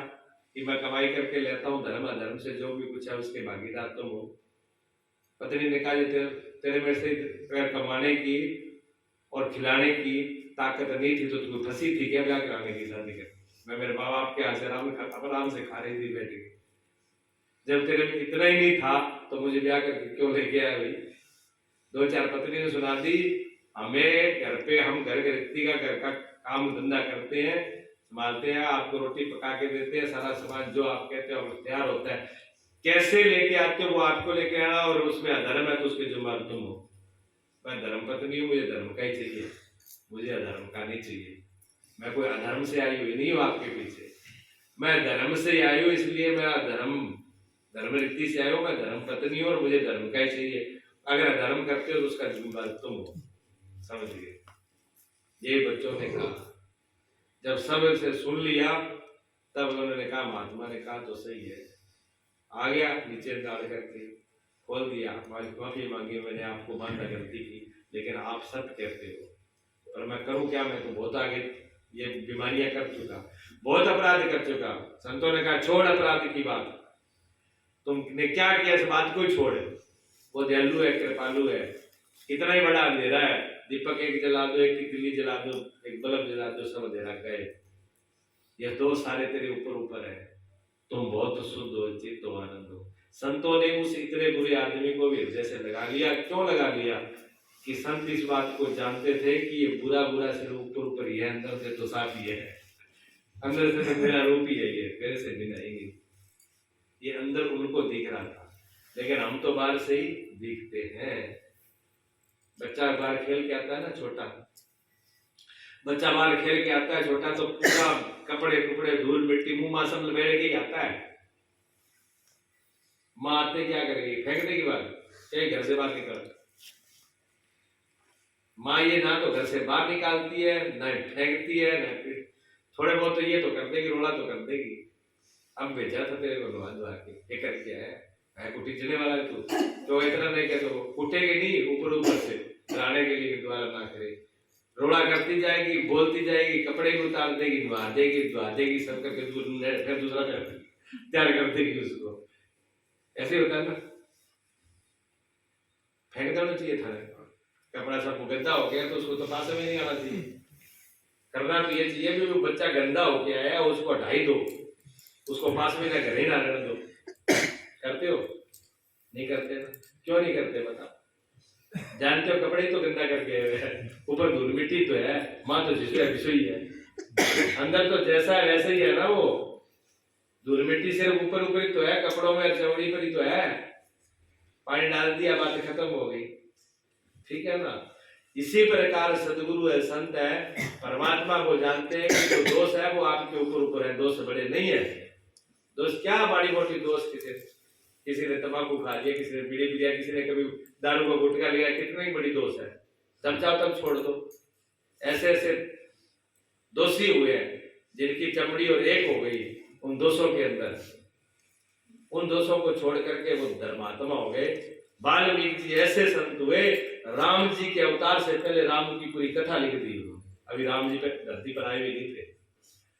कि मैं कमाई करके लेता हूँ, धर्म अधर्म से जो भी कुछ है उसके भागीदार तुम हो। पत्नी ने कहा तेरे में से अगर कमाने की और खिलाने की ताकत नहीं थी तो तू फंसी थी क्या ब्याह कराने की शादी कर? मैं मेरे माँ बाप के यहाँ से आराम से खा रही थी बैठ के। जब तेरे में इतना ही नहीं था तो मुझे ब्याह करके क्यों लेके आया भाई? दो चार पत्नी ने सुना दी। हमें घर पे हम घर गृहस्थी का घर का काम धंधा करते हैं, संभालते हैं, आपको रोटी पका के देते हैं, सारा सामान जो आप कहते हो तैयार होता है। कैसे लेके आते हो वो आपको लेके आना, और उसमें अधर्म है तो उसके जुम्मेदार तुम हो। मैं धर्म पत्नी हूँ, मुझे धर्म का ही चाहिए, मुझे अधर्म का नहीं चाहिए। मैं कोई अधर्म से आई हुई नहीं हूँ आपके पीछे, मैं धर्म से आई हूँ, इसलिए मैं धर्म रीति से आया हूँ। मैं धर्म पत्नी हूँ और मुझे धर्म का ही चाहिए। अगर अधर्म करते हो तो उसका जिम्मेदार तुम हो, समझिए। यही बच्चों ने कहा। जब सब से सुन लिया तब उन्होंने कहा, महात्मा ने कहा तो सही है। आ गया नीचे डाल करके खोल दिया, माफी मांगी, मैंने आपको बांधा गलती की, लेकिन आप सत्य कहते हो और मैं करूं क्या? मैं तो बहुत आगे ये बीमारियां कर चुका, बहुत अपराध कर चुका। संतों ने कहा छोड़ अपराध की बात, तुमने क्या किया इस बात को छोड़। वो दयालु है, कृपालु है। इतना ही बड़ा अंधेरा है, दीपक एक जला दो, एक तितली जला दो, एक बल्ब जला दो, सब अंधेरा गए। ये दो सारे तेरे ऊपर है, तुम बहुत शुद्ध हो, चित्त हो, आनंद हो। संतों ने उस इतने बुरे आदमी को भी हृदय से लगा लिया। क्यों लगा लिया? कि संत इस बात को जानते थे कि ये बुरा सिर्फ ऊपर ही है, अंदर से तो साफ ही है। अंदर से तो मेरा रूप ही है, ये मेरे से भी नहीं। ये अंदर उनको दिख रहा था, लेकिन हम तो बाहर से ही दिखते हैं। बच्चा बाहर खेल के आता है ना, छोटा बच्चा बाहर खेल के आता है छोटा, तो पूरा कपड़े धूल मिट्टी मुंह मां सब लपेट के आता है। माँ आते क्या करेगी? फेंक देगी बाहर, चाहे घर से बाहर निकल। माँ ये ना तो घर से बाहर निकालती है, ना फेंकती है, ना फिर थोड़े बहुत तो ये तो कर देगी, रोला तो कर देगी। अब भेजा था तेरे को नवा धुआ के, ये करके है कुटी चलने वाला है तू, तो इतना नहीं कहते वो कुटेगी नहीं, ऊपर से चलाने के लिए द्वारा ना करे। रोड़ा करती जाएगी, बोलती जाएगी, कपड़े को उतार देगी, धुआ देगी सब करके, फिर दूसरा तैयार कर देगी उसको। ऐसे होता है ना। फेंक देना चाहिए था, कपड़ा सब गंदा हो गया तो उसको तो पास में नहीं आना चाहिए। करना तो ये चाहिए कि वो बच्चा गंदा हो गया है उसको हटाई दो, उसको पास में ना घर ही ना रहने दो। करते हो? नहीं करते ना? क्यों नहीं करते बताओ? जानते हो कपड़े तो गंदा करके, ऊपर धूल मिट्टी तो है, माँ तो जिसको ही है, अंदर तो जैसा है वैसे ही है ना। वो धूल मिट्टी सिर्फ ऊपर ही तो है, कपड़ों में चमड़ी पर ही तो है। पानी डाल दिया, बात खत्म हो गई, ठीक है ना। इसी प्रकार सदगुरु है, संत है, परमात्मा को जानते हैं कि जो दोष है वो आपके ऊपर है, दोष बड़े नहीं है। दोष क्या बड़ी मोटी दोष? किसी ने तंबाकू खा लिया, किसी ने बीड़ी पी लिया, किसी ने कभी दारू का गुटखा लिया, कितना ही बड़ी दोष है। जब चाहो तब छोड़ दो। ऐसे दोषी हुए हैं जिनकी चमड़ी और एक हो गई उन दोषों के अंदर, उन दोषों को छोड़ करके वो धर्मात्मा हो गए। वाल्मीकि जी ऐसे संत हुए, राम जी के अवतार से पहले राम की पूरी कथा लिख दी उन्होंने। अभी राम जी पे धरती पर आए हुए नहीं थे,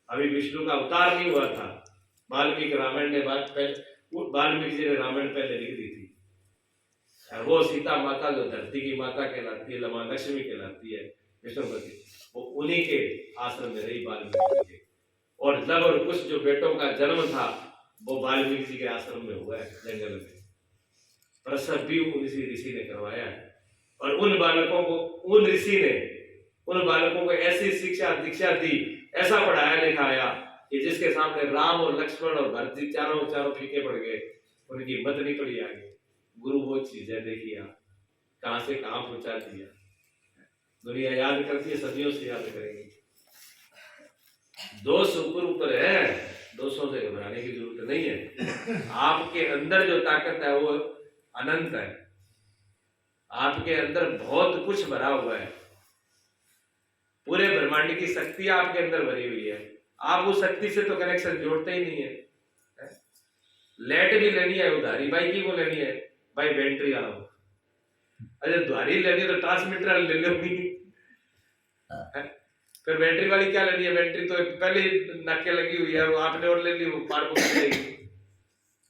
अभी विष्णु का अवतार नहीं हुआ था। वाल्मीकि रामायण ने वाल्मीकि जी ने रामायण पहले लिख दी थी। वो सीता माता जो धरती की माता कहलाती है, लमा लक्ष्मी कहलाती है, विष्णुपति, वो उन्हीं के आश्रम में रही वाल्मीकि जी के। और लव और कुश जो बेटों का जन्म था वो वाल्मीकि जी के आश्रम में हुआ है, जंगल में। प्रसव भी उसी ऋषि ने करवाया है। और उन बालकों को ऐसी शिक्षा दीक्षा दी, ऐसा पढ़ाया लिखाया कि जिसके सामने राम और लक्ष्मण और भरत जी चारों फीके पड़ गए, उनकी हिम्मत नहीं पड़ी आगे। गुरु वो चीज है, देखिए आप कहां से कहां पहुंचा दिया। दुनिया याद करती है, सदियों से याद करेंगे। दोष ऊपर है, दोषों से घबराने की जरूरत नहीं है। आपके अंदर जो ताकत है वो अनंत है, आपके अंदर बहुत कुछ भरा हुआ है। पूरे ब्रह्मांड की शक्ति आपके अंदर भरी हुई है, आप उस शक्ति से तो कनेक्शन जोड़ते ही नहीं है। लाइट भी लेनी है उधारी, भाई की वो लेनी है, भाई बैटरी आओ, अरे उधारी लेनी तो ट्रांसमीटर ले लो। है? फिर बैटरी वाली क्या लेनी है? बैटरी तो पहले नाके लगी हुई है, वो आपने और ले ली, वो पार बुक जाएगी।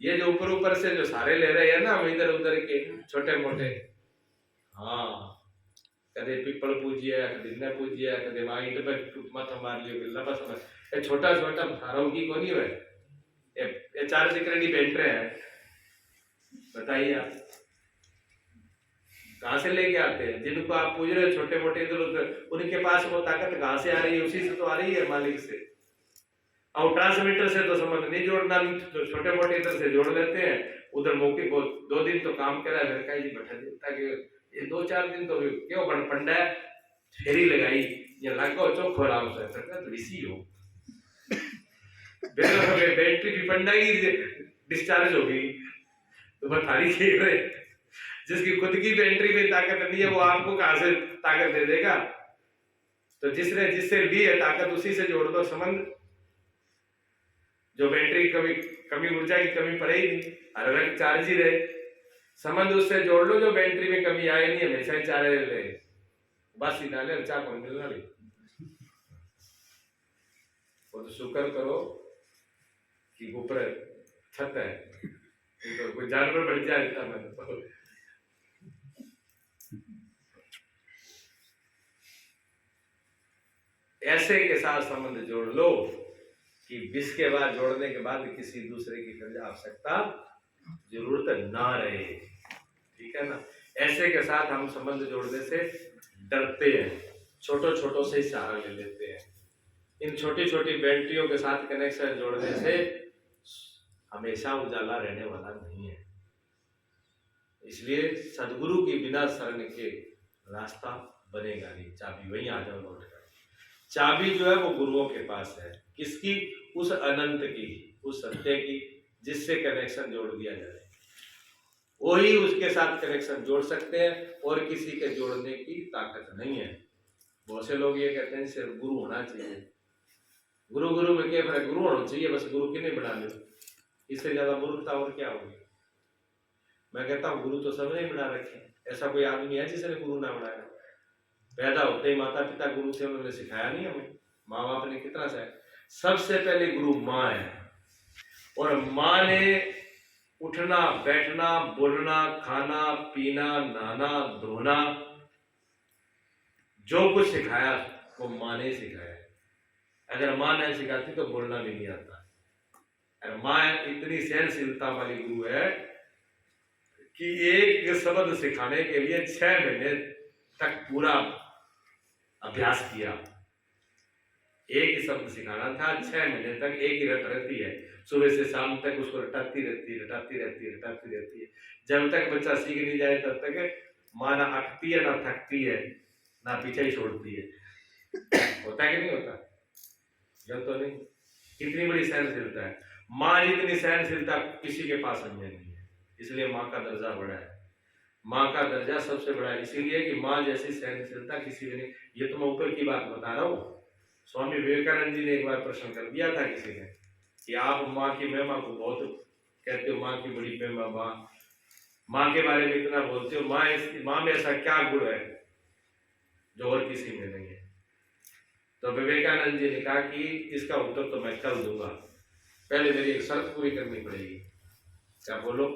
ये जो ऊपर ऊपर से जो सारे ले रहे हैं ना हम इधर उधर के छोटे मोटे, हाँ कदे पीपल पूजिया, कदे न पूजिया, कदे वहां ईंट पे माथा मार लियो, बिल्ला बस ये छोटा छोटा सारों की कोनी है। ये 4 सिकरनी बैटरी है, बताइए आप कहाँ से लेके आते हैं? जिनको आप पूछ रहे हो छोटे मोटे इधर उधर, उनके पास वो ताकत कहाँ से आ रही है? उसी से तो आ रही है, मालिक से। और ट्रांसमीटर से तो संबंध नहीं जोड़ना, तो छोटे मोटे इधर से जोड़ लेते हैं, उधर मौके को 2 दिन तो काम करा है, फिर कहीं बैठा देता कि ये 2-4 दिन तो क्यों बड़ पंडा है, फेरी लगाई ये लगो चौखो आराम से तो इसी हो बैटरी भी पंडा की डिस्चार्ज हो गई तो बतारी खेल रहे। जिसकी खुद की बैटरी में ताकत नहीं है वो आपको कहां से ताकत दे देगा? तो जिससे ली है ताकत उसी से जोड़ दो संबंध। जो बैटरी कभी ऊर्जा की कमी पड़ेगी, हर वक्त चार्ज ही रहे, संबंध उससे जोड़ लो जो बैटरी में कमी आए नहीं, हमेशा ही चार्ज रहे। बस ही डाले अच्छा कौन मिलना नहीं, वो तो शुक्र करो कि ऊपर छत है, तो कोई जानवर बढ़ जाता मैं तो। ऐसे के साथ संबंध जोड़ लो कि 20 के बाद जोड़ने के बाद किसी दूसरे की कभी आवश्यकता जरूरत ना रहे, ठीक है ना? ऐसे के साथ हम संबंध जोड़ने से डरते हैं, छोटो छोटो से सहारा ले लेते हैं। इन छोटी छोटी बैटरियों के साथ कनेक्शन जोड़ने से हमेशा उजाला रहने वाला नहीं है। इसलिए सदगुरु की बिना शरण के रास्ता बनेगा नहीं। चाबी वहीं आ जाओ लौट कर, चाबी जो है वो गुरुओं के पास है। किसकी? उस अनंत की, उस सत्य की, जिससे कनेक्शन जोड़ दिया जाए, वही उसके साथ कनेक्शन जोड़ सकते हैं, और किसी के जोड़ने की ताकत नहीं है। बहुत से लोग ये कहते हैं सिर्फ गुरु होना चाहिए। गुरु गुरु में क्या फर्क? गुरु होना चाहिए बस, गुरु की नहीं बना लो, इससे ज्यादा मूर्खता और क्या होगी? मैं कहता हूँ गुरु तो सबने बना रखे, ऐसा कोई आदमी है जिसने गुरु ना बनाया? पैदा होते ही माता पिता गुरु थे, उन्होंने सिखाया नहीं हमें? माँ बाप ने कितना सा? सबसे पहले गुरु माँ है, और माँ ने उठना बैठना बोलना खाना पीना नहाना धोना जो कुछ सिखाया वो माँ ने सिखाया। अगर माँ नहीं सिखाती तो बोलना भी नहीं आता। और माँ इतनी सहनशीलता वाली गुरु है कि एक शब्द सिखाने के लिए 6 महीने तक पूरा अभ्यास किया। एक ही शब्द सिखाना था, 6 महीने तक एक ही रट रहती है, सुबह से शाम तक उसको रटाती रहती है। जब तक बच्चा सीख नहीं जाए तब तक माँ ना अटकती है ना थकती है ना पीछे ही छोड़ती है। होता है कि नहीं होता? जब तो नहीं, कितनी बड़ी सहनशीलता है। माँ जितनी सहनशीलता किसी के पास नहीं है, इसलिए माँ का दर्जा बड़ा है। माँ का दर्जा सबसे बड़ा है, इसीलिए कि माँ जैसी सहनशीलता किसी ने नहीं। ये तो मैं ऊपर की बात बता रहा हूँ। स्वामी विवेकानंद जी ने एक बार प्रश्न कर दिया था किसी ने कि आप माँ की महिमा को बहुत कहते हो, माँ की बड़ी महिमा, माँ के बारे में इतना बोलते हो, माँ में ऐसा क्या गुण है जो और किसी में नहीं है? तो विवेकानंद जी ने कहा कि इसका उत्तर तो मैं कल दूंगा, पहले मेरी एक शर्त पूरी करनी पड़ेगी। क्या बोलो?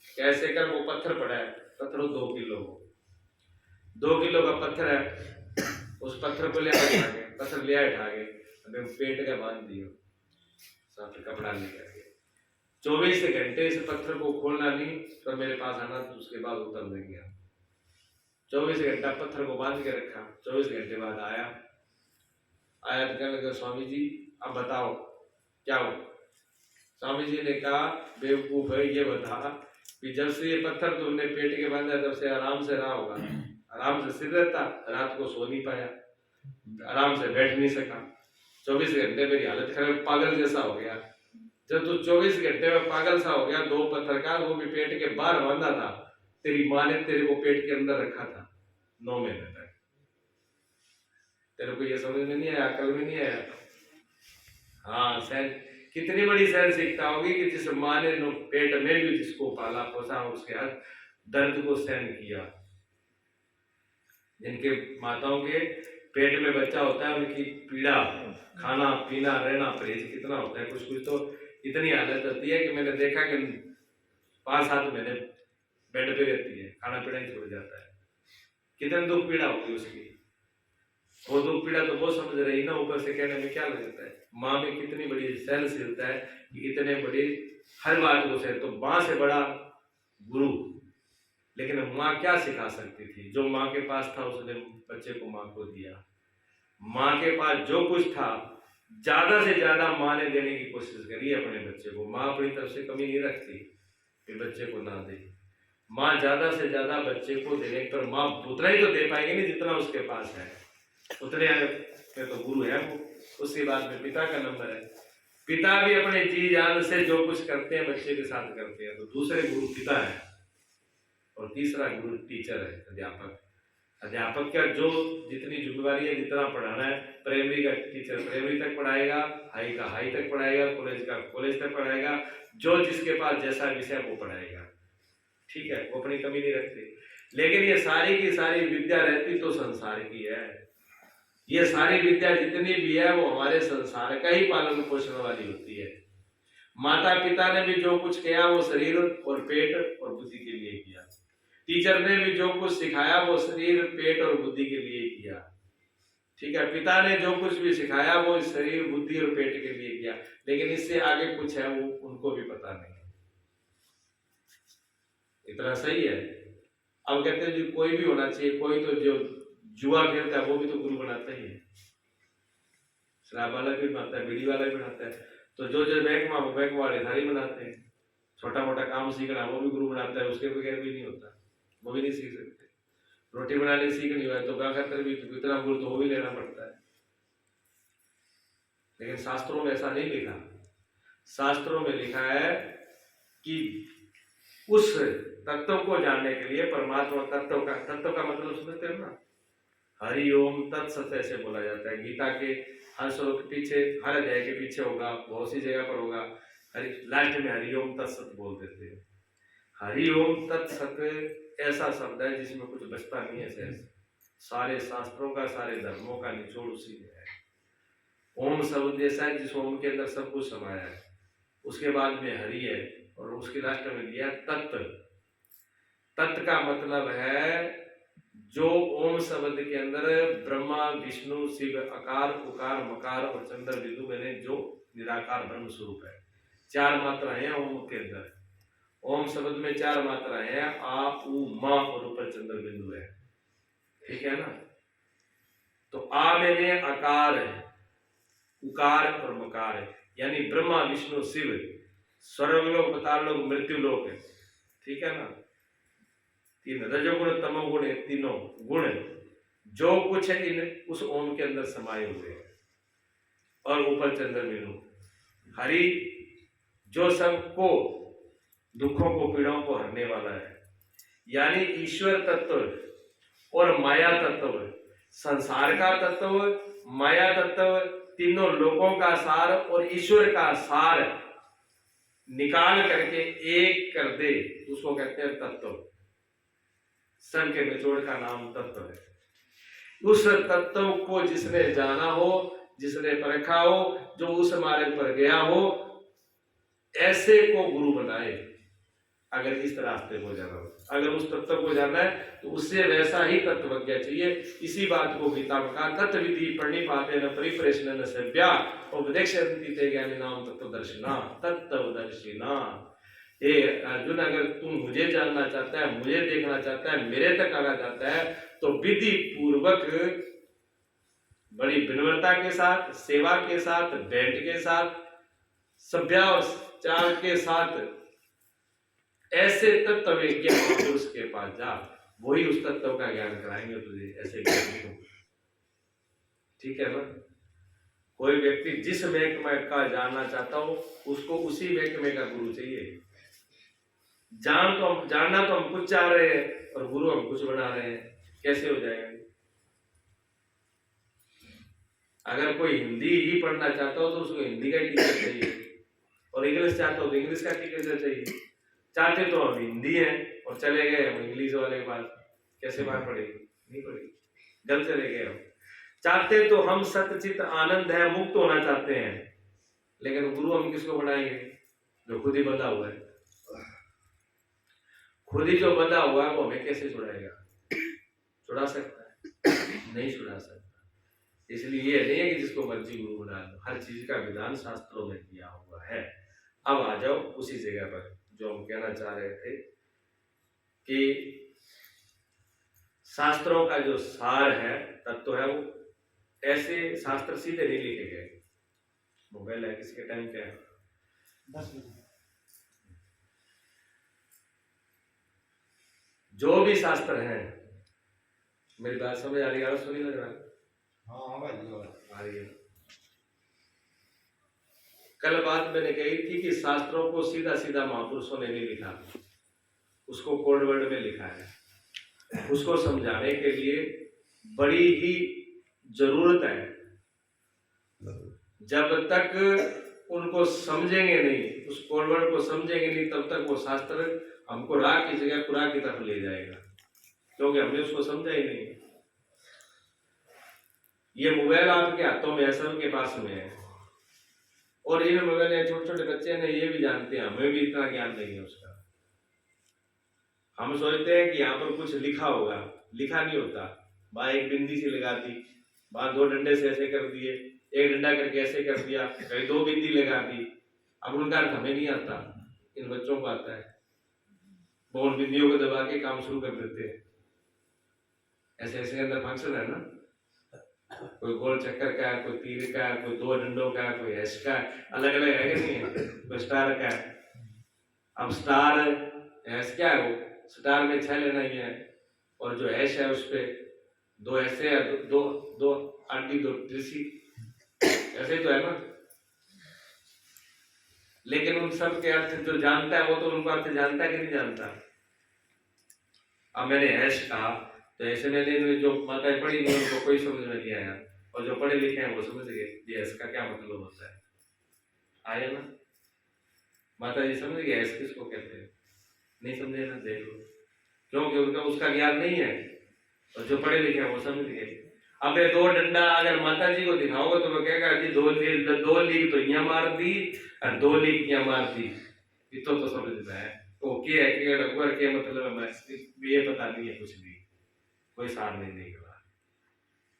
कैसे कर? वो पत्थर पड़ा है, पत्थर 2 किलो, 2 किलो का पत्थर है, उस पत्थर को ले आए उठा के, पत्थर ले आए उठा के, अबे पेट का बांध दियो, साथ कपड़ा लेकर के 24 घंटे इस पत्थर को खोलना नहीं तो मेरे पास आना, तो उसके बाद उतर देंगे। 24 घंटा पत्थर को बांध के रखा, 24 घंटे बाद आया तो कहने लगा स्वामी जी अब बताओ क्या हो? स्वामी जी ने कहा बेवकूफ है, ये बता कि जब से ये पत्थर तुमने पेट के बांधा तब से आराम से रहा होगा? आराम से सिर रहता, रात को सो नहीं पाया, आराम से बैठ नहीं सका, 24 घंटे मेरी हालत खराब, पागल जैसा हो गया। जब तू 24 घंटे में पागल सा हो गया, 2 पत्थर का, वो भी पेट के बाहर बांधा था, तेरी माँ ने तेरे को पेट के अंदर रखा था 9 महीने तक। तेरे को ये समझ में नहीं आया, अकल में नहीं आया? हाँ, सहन कितनी बड़ी सहनशीलता होगी कि जिस माँ ने पेट में भी जिसको पाला पोसा, उसके हाथ दर्द को सहन किया। जिनके माताओं के पेट में बच्चा होता है, उनकी पीड़ा, खाना पीना रहना परहेज कितना होता है। कुछ कुछ तो इतनी हालत होती है कि मैंने देखा कि 5-7 महीने बेड पे रहती है, खाना पीना ही छोड़ जाता है। कितनी दुख पीड़ा होगी उसकी। वो दुख पीड़ा तो वो समझ रही ना, ऊपर से कहने में क्या लगता है। माँ में कितनी बड़ी सहनशीलता है कि इतने बड़ी हर बात को सहे। तो माँ से बड़ा गुरु, लेकिन माँ क्या सिखा सकती थी। जो माँ के पास था उसने बच्चे को माँ को दिया। माँ के पास जो कुछ था ज्यादा से ज्यादा माँ ने देने की कोशिश करी है अपने बच्चे को। माँ अपनी तरफ से कमी नहीं रखती कि बच्चे को ना दे। माँ ज्यादा से ज्यादा बच्चे को देने पर माँ उतना ही तो दे पाएगी नहीं जितना उसके पास है। उतने में तो गुरु है वो। उसके बाद में पिता का नंबर है। पिता भी अपने जी जान से जो कुछ करते हैं बच्चे के साथ करते हैं। तो दूसरे गुरु पिता है और तीसरा गुरु टीचर है, अध्यापक। अध्यापक का जो जितनी जिम्मेवारी है, जितना पढ़ाना है, प्राइमरी का टीचर प्राइमरी तक पढ़ाएगा, हाई का हाई तक पढ़ाएगा, कॉलेज का कॉलेज तक पढ़ाएगा, जो जिसके पास जैसा विषय वो पढ़ाएगा। ठीक है, वो अपनी कमी नहीं रखते। लेकिन ये सारी की सारी विद्या रहती तो संसार की है। ये सारी विद्या जितनी भी है वो हमारे संसार का ही पालन पोषण वाली होती है। माता पिता ने भी जो कुछ किया वो शरीर और पेट और बुद्धि के लिए किया। टीचर ने भी जो कुछ सिखाया वो शरीर पेट और बुद्धि के लिए किया। ठीक है, पिता ने जो कुछ भी सिखाया वो शरीर बुद्धि और पेट के लिए किया। लेकिन इससे आगे कुछ है वो उनको भी पता नहीं। इतना सही है। अब कहते हैं जी कोई भी होना चाहिए। कोई तो जो जुआ खेलता है वो भी तो गुरु बनाता ही है। शराब वाला भी बनाता है, बीड़ी वाला भी बनाता है। तो जो जो बैंक वाले सारी बनाते हैं। छोटा मोटा काम सीखना वो भी गुरु बनाता है। उसके बगैर भी नहीं होता, वो भी नहीं सीख सकते। रोटी बनाने सीखनी हो तो गाखतर भी इतना गुरु तो वो भी लेना पड़ता है। लेकिन शास्त्रों में ऐसा नहीं लिखा। शास्त्रों में लिखा है कि उस तत्व को जानने के लिए, परमात्मा तत्व का मतलब समझते हो ना, हरि ओम तत्सत ऐसे बोला जाता है। गीता के हर श्लोक के पीछे, हर अध्याय के पीछे होगा, बहुत सी जगह पर होगा, लास्ट में हरि ओम तत्सत बोल देते हैं। हरि ओम तत्सत ऐसा शब्द है जिसमें कुछ बचता नहीं है। शेष सारे शास्त्रों का, सारे धर्मों का निचोड़ उसी में है। ओम शब्द जैसा है जिस ओम के अंदर सब कुछ समाया है। उसके बाद में हरि है और उसके लास्ट में दिया तत्व। तत्व का मतलब है जो ओम शब्द के अंदर ब्रह्मा विष्णु शिव अकार उकार मकार और चंद्र बिंदु मैंने जो निराकार ब्रह्म स्वरूप है। 4 मात्राएं हैं ओम के अंदर। ओम शब्द में 4 मात्राएं हैं, आ उ मा और ऊपर चंद्र बिंदु है। ठीक है ना। तो आ में आकार है, उकार और मकार है, यानी ब्रह्मा विष्णु शिव, स्वर्गलोक पाताललोक मृत्युलोक है। ठीक है ना। 3 रजोगुण तमोगुण, 3 गुण जो कुछ है इन उस ओम के अंदर समाये हुए हैं। और ऊपर चंद्र बिंदु हरि जो सबको दुखों को पीड़ाओं को हरने वाला है। यानी ईश्वर तत्व और माया तत्व, संसार का तत्व, माया तत्व, तीनों लोगों का सार और ईश्वर का सार निकाल करके एक कर दे, उसको कहते हैं तत्व। सब के निचोड़ का नाम तत्व है। उस तत्व को जिसने जाना हो, जिसने परखा हो, जो उस मार्ग पर गया हो, ऐसे को गुरु बनाए। अगर इस रास्ते को जाना हो, अगर उस तत्व को जाना है तो उससे वैसा ही तत्वज्ञ चाहिए। इसी बात को गीता में कहा, तत्व विधि प्रणिपाते न परिप्रेषण न सेव्या उपदेक्षन्ति ते ज्ञानी नाम तत्वदर्शिना तत्वदर्शिना। हे अर्जुन, अगर तुम मुझे जानना चाहता है, मुझे देखना चाहता है, मेरे तक आना चाहता है, तो विधि पूर्वक बड़ी विनम्रता के साथ, सेवा के साथ, बैठ के साथ, सभ्याचार के साथ ऐसे तत्व विज्ञान उसके पास जा, वही उस तत्व का ज्ञान कराएंगे तुझे। ऐसे ज्ञानी। ठीक है ना। कोई व्यक्ति जिस महकमे का जानना चाहता हो उसको उसी महकमे का गुरु चाहिए। जानना तो हम कुछ चाह रहे हैं और गुरु हम कुछ बना रहे हैं, कैसे हो जाएगा। अगर कोई हिंदी ही पढ़ना चाहता हो तो उसको हिंदी का ही टीचर चाहिए, और इंग्लिश चाहता हो तो इंग्लिश का टीचर चाहिए। चाहते तो हम हिंदी है और चले गए हम इंग्लिश वाले के पास, कैसे बात पड़ेगी, नहीं पड़ेगी, गलत चले गए हम। चाहते तो हम सतचित आनंद है, मुक्त होना चाहते हैं, लेकिन गुरु हम किसको बनाएंगे? जो खुद ही बंधा हुआ है। खुद ही जो बंधा हुआ है वो हमें कैसे छुड़ाएगा? छुड़ा सकता है? नहीं छुड़ा सकता। इसलिए ये नहीं है कि जिसको मर्जी गुरु बना लो, हर चीज का विधान शास्त्रों में किया हुआ है। अब आ जाओ उसी जगह पर जो हम कहना चाह रहे थे कि शास्त्रों का जो सार है, तत्व है, वो ऐसे शास्त्र सीधे नहीं लिखे गए। मोबाइल है, किसी के टाइम क्या है? 10 मिनट। जो भी शास्त्र हैं, मेरी बात समझ आ रही है? आवाज सुनी लग रहा है? हाँ आ रही है। कल बात मैंने कही थी कि शास्त्रों को सीधा सीधा महापुरुषों ने नहीं लिखा, उसको कोड वर्ड में लिखा है। उसको समझाने के लिए बड़ी ही जरूरत है। जब तक उनको समझेंगे नहीं, उस कोड वर्ड को समझेंगे नहीं, तब तक वो शास्त्र हमको राह की जगह खुदा की तरफ ले जाएगा, क्योंकि हमने उसको समझा ही नहीं। ये मोबाइल आपके हाथों में है, सबके पास में है, और ये मोबाइल छोटे छोटे बच्चे ने ये भी जानते हैं, हमें भी इतना ज्ञान नहीं है उसका। हम सोचते हैं कि यहाँ पर कुछ लिखा होगा, लिखा नहीं होता। वहां एक बिंदी सी लगा दी, वहां 2 डंडे से ऐसे कर दिए, एक डंडा करके ऐसे कर दिया, कहीं 2 बिंदी लगा दी। अब उनका अर्थ हमें नहीं आता, इन बच्चों को आता है। वो उन बिंदियों को दबा के काम शुरू कर देते हैं। ऐसे ऐसे अंदर फंक्शन है ना, कोई गोल चक्कर का है, कोई तीर का है, कोई 2 डंडों का है, कोई ऐश का है, अलग अलग है कि नहीं है? कोई स्टार का है। अब स्टार ऐश क्या है? वो स्टार में 6 लेना ही है, और जो ऐश है उस पे 2 ऐसे है, 2 आंटी 2 त्रिसी, ऐसे तो है ना। लेकिन उन सब के अर्थ जो जानता है वो तो उनको अर्थ जानता है कि नहीं जानता? अब मैंने ऐश कहा तो ऐसे मैंने जो माताएं पढ़ी नहीं उनको कोई समझ में नहीं आया, और जो पढ़े लिखे हैं वो समझ गए ये ऐश का क्या मतलब होता है। आया ना? माता जी समझ गए ऐश किसको कहते हैं? नहीं समझे ना? देख लो, क्योंकि उनका उसका ज्ञान नहीं है, और जो पढ़े लिखे हैं वो समझ गए। अब ये 2 डंडा अगर माता जी को दिखाओगे तो वो कहेगा जी 2 लीक तो यहाँ मार दी और 2 लीक यहाँ मार दी, इतो तो समझ में है। तो क्या है कि रघुवर के मतलब है, ये पता नहीं है, कुछ भी कोई सार नहीं निकला।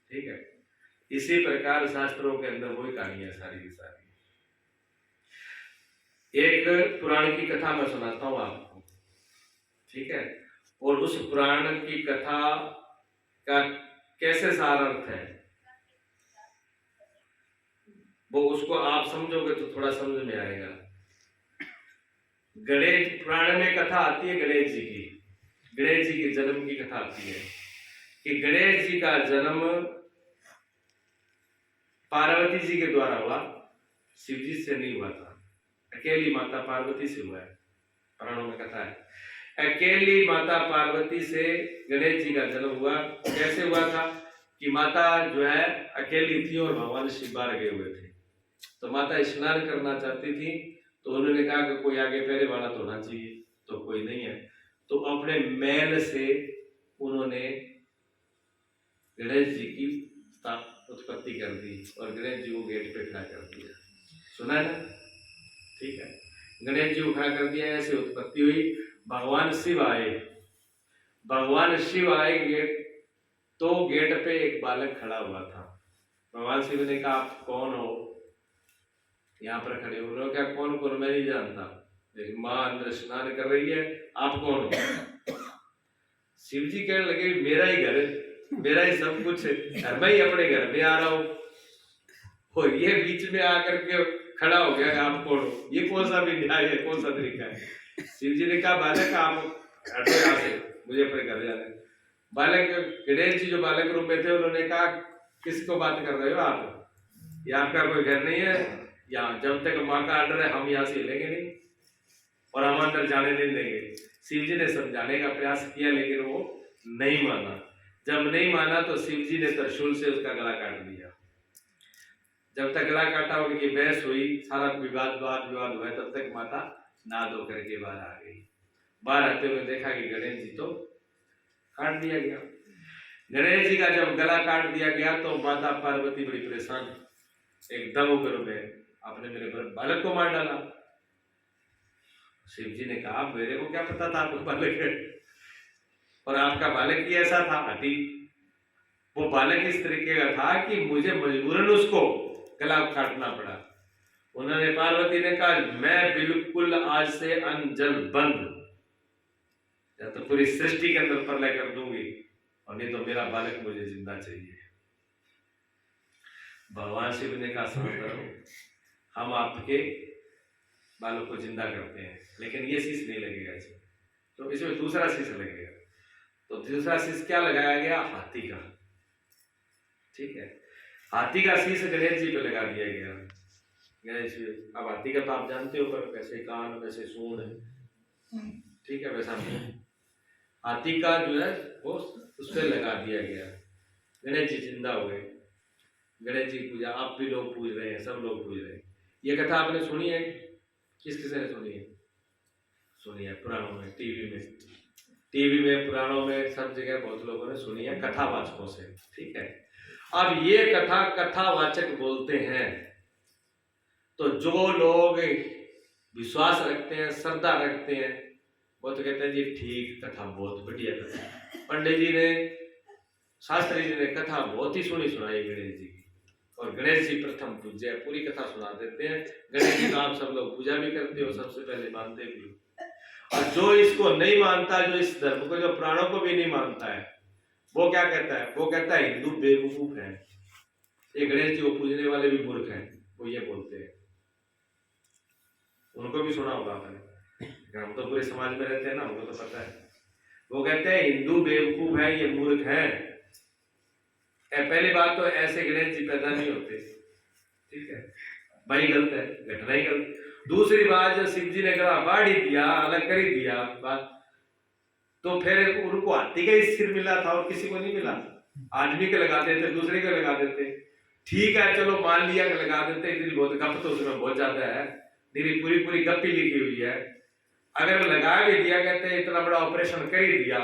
ठीक है, इसी प्रकार शास्त्रों के अंदर वही कहानी है सारी की सारी। एक पुराण की कथा मैं सुनाता हूँ आपको, ठीक है? और उस पुराण की कथा का कैसे सार अर्थ है वो उसको आप समझोगे तो थोड़ा समझ में आएगा। गणेश पुराण में कथा आती है गणेश जी की, गणेश जी के जन्म की कथा आती है कि गणेश जी का जन्म पार्वती जी के द्वारा हुआ, शिव जी से नहीं हुआ था। अकेली माता पार्वती से हुआ है, पुराणों में कथा है। अकेली माता पार्वती से गणेश जी का जन्म हुआ। कैसे हुआ था कि माता जो है अकेली थी और भगवान शिव बाहर गए हुए थे, तो माता स्नान करना चाहती थी, तो उन्होंने कहा कि कोई आगे पैरे वाला तो होना चाहिए, तो कोई नहीं है, तो अपने मैल से उन्होंने गणेश जी की उत्पत्ति कर दी और गणेश जी को गेट पे खड़ा कर दिया। सुना है ना? ठीक है, गणेश जी को खड़ा कर दिया, ऐसे उत्पत्ति हुई। भगवान शिव आए, भगवान शिव आए गेट, तो गेट पे एक बालक खड़ा हुआ था। भगवान शिव ने कहा आप कौन हो, यहाँ पर खड़े हो? उन्होंने क्या कौन कौन मैं नहीं जानता, लेकिन माँ अंदर स्नान कर रही है, आप कौन हो? शिव जी कहने लगे मेरा ही घर है, मेरा ही सब कुछ है, और मैं ही अपने घर में आ रहा हूँ। और ये बीच में आकर के खड़ा हो गया, आप कौन हो? ये कौन सा भी न्याय है, कौन सा तरीका है? शिव जी ने कहा बालक आप हटो यहाँ से, मुझे अपने घर जाना है। बालक गणेश जी जो बालक रूप में थे उन्होंने कहा किसको बात कर रहे हो आप, ये आपका कोई घर नहीं है, यहाँ जब तक माँ का आर्डर है हम यहाँ से हिलेंगे नहीं और हम अंदर जाने नहीं देंगे। शिव जी ने समझाने का प्रयास किया लेकिन वो नहीं माना। जब नहीं माना तो शिव जी ने त्रिशूल से उसका गला काट दिया। जब तक गला काटा उनकी बहस हुई, सारा विवाद हुआ, तब तक माता नहा धो करके बाहर आ गई। बाहर आते हुए देखा कि गणेश जी तो काट दिया गया। गणेश जी का जब गला काट दिया गया तो माता पार्वती बड़ी परेशान, एकदम उग्र में आपने मेरे बालक को मार डाला। शिव जी ने कहा मेरे को क्या पता था आपका बालक है, और आपका बालक ही ऐसा था हठी। वो बालक इस तरीके का था कि मुझे मजबूरन उसको गला काटना पड़ा। उन्होंने पार्वती ने कहा मैं बिल्कुल आज से अन्न जल बंद, या तो पूरी सृष्टि के अंदर प्रलय कर दूंगी, और नहीं तो मेरा बालक मुझे जिंदा चाहिए। भगवान शिव ने कहा समझ करो, हम आपके बालक को जिंदा करते हैं, लेकिन ये शीश नहीं लगेगा इसमें, तो इसमें दूसरा शीश लगेगा। तो दूसरा शीश क्या लगाया गया? हाथी का। ठीक है, हाथी का शीश गणेश जी पे लगा दिया गया। गणेश जी, अब हाथी का तो आप जानते हो, पर वैसे कान वैसे सूंड है, ठीक है, वैसा हाथी का जो है वो उस पर लगा दिया गया। गणेश जी जिंदा हो गए। गणेश जी की पूजा आप भी लोग पूज रहे हैं, सब लोग पूज रहे हैं। ये कथा आपने सुनी है? किस किसी ने सुनी है? सुनी है पुराणों में, टीवी में पुराणों में सब जगह बहुत लोगों ने सुनी है, कथावाचकों से। ठीक है, अब ये कथा कथावाचक बोलते हैं, तो जो लोग विश्वास रखते हैं, श्रद्धा रखते हैं, वो तो कहते हैं जी ठीक कथा, बहुत बढ़िया कथा। पंडित जी ने, शास्त्री जी ने कथा बहुत ही सुनी सुनाई गणेश जी की, और गणेश जी प्रथम पूज्य, पूरी कथा सुना देते हैं। गणेश जी का आप सब लोग पूजा भी करते हो, सबसे पहले मानते भी हो। और जो इसको नहीं मानता, जो इस धर्म को, जो प्राणों को भी नहीं मानता है, वो क्या कहता है? वो कहता है हिंदू बेवकूफ है, ये गणेश जी को पूजने वाले भी मूर्ख हैं, वो ये बोलते हैं। उनको भी सुना होगा आपने, हम तो पूरे समाज में रहते हैं ना, हमको तो पता है। वो कहते हैं हिंदू बेवकूफ है, ये मूर्ख है। पहली बात तो ऐसे गणेश जी पैदा नहीं होते, ठीक है, भाई गलत है, घटना ही गलत। दूसरी बात, जो शिव जी ने गला बाढ़ ही दिया, अलग कर ही दिया बात, तो फिर उनको हाथी का ही सिर मिला था और किसी को नहीं मिला। आदमी के लगा देते, दूसरे के लगा देते, ठीक है, चलो मान लिया कि लगा देते, इतनी बहुत गप तो उसमें बहुत ज्यादा है, मेरी पूरी गप ही लिखी हुई है। अगर लगा भी दिया, कहते इतना बड़ा ऑपरेशन कर ही दिया,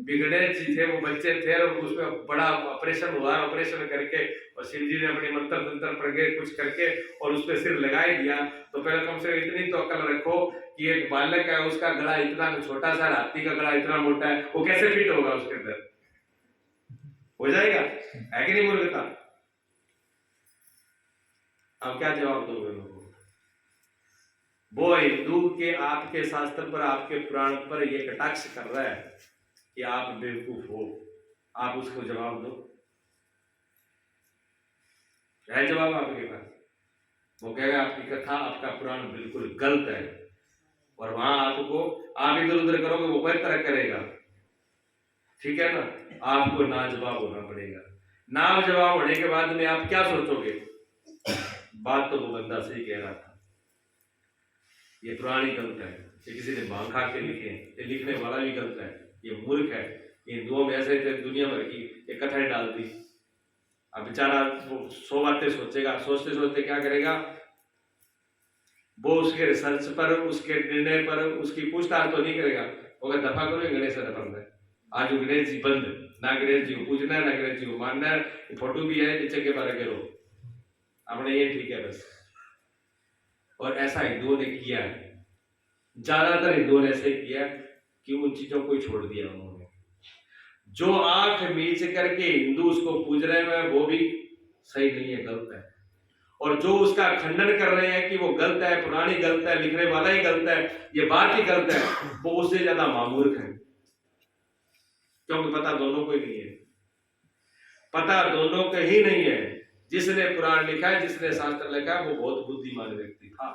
गणेश जी थे, वो बच्चे थे, और उसमें बड़ा ऑपरेशन हुआ, ऑपरेशन करके और शिव जी ने अपनी मंत्र तंत्र प्रगे कुछ करके और उस पर सिर लगा ही दिया, तो पहले कम से कम इतनी तो अकल रखो कि एक बालक है, उसका गला इतना छोटा सा, हाथी का गला इतना मोटा है, वो कैसे फिट होगा उसके अंदर? हो जाएगा? है कि नहीं मूर्खता? अब क्या जवाब दोगे उनको? वो हिंदू के आपके शास्त्र पर, आपके पुराण पर ये कटाक्ष कर रहा है कि आप बेवकूफ हो, आप उसको जवाब दो। है जवाब आपके पास? वो कहेगा आपकी कथा, आपका पुराण बिल्कुल गलत है, और वहां आपको, आप इधर उधर करोगे, वो कोई तरह करेगा, ठीक है ना? आपको ना जवाब होना पड़ेगा। ना जवाब होने के बाद में आप क्या सोचोगे? बात तो वो बंदा सही कह रहा था, ये पुराण ही गलत है, ये किसी ने भांग खा के लिखे, ये लिखने वाला भी गलत है, ये मूर्ख है। हिंदुओं में ऐसे दुनिया भर की ये कथाएं डाल दी। अब बेचारा वो 100 बातें सोचेगा, सोचते सोचते क्या करेगा, वो उसके रिसर्च पर, उसके निर्णय पर उसकी पूछताछ तो नहीं करेगा, वो दफा करो गणेश बंद है, आज गणेश जी बंद, ना गणेश जी को पूजना है, ना गणेश जी को मानना है, फोटो भी है, नीचे के बारे करो, अपने ये ठीक है बस। और ऐसा हिंदुओं ने किया है, ज्यादातर हिंदुओं ने ऐसे किया कि उन चीजों को छोड़ दिया उन्होंने। जो आंख मीच करके हिंदू उसको पूज रहे हैं, वो भी सही नहीं है, गलत है। और जो उसका खंडन कर रहे हैं कि वो गलत है, पुरानी गलत है, लिखने वाला ही गलत है, ये बात ही गलत है, वो उससे ज्यादा मामूर्ख है, क्योंकि पता दोनों को ही नहीं है, पता दोनों को ही नहीं है। जिसने पुराण लिखा है, जिसने शास्त्र लिखा है, वो बहुत बुद्धिमान व्यक्ति था,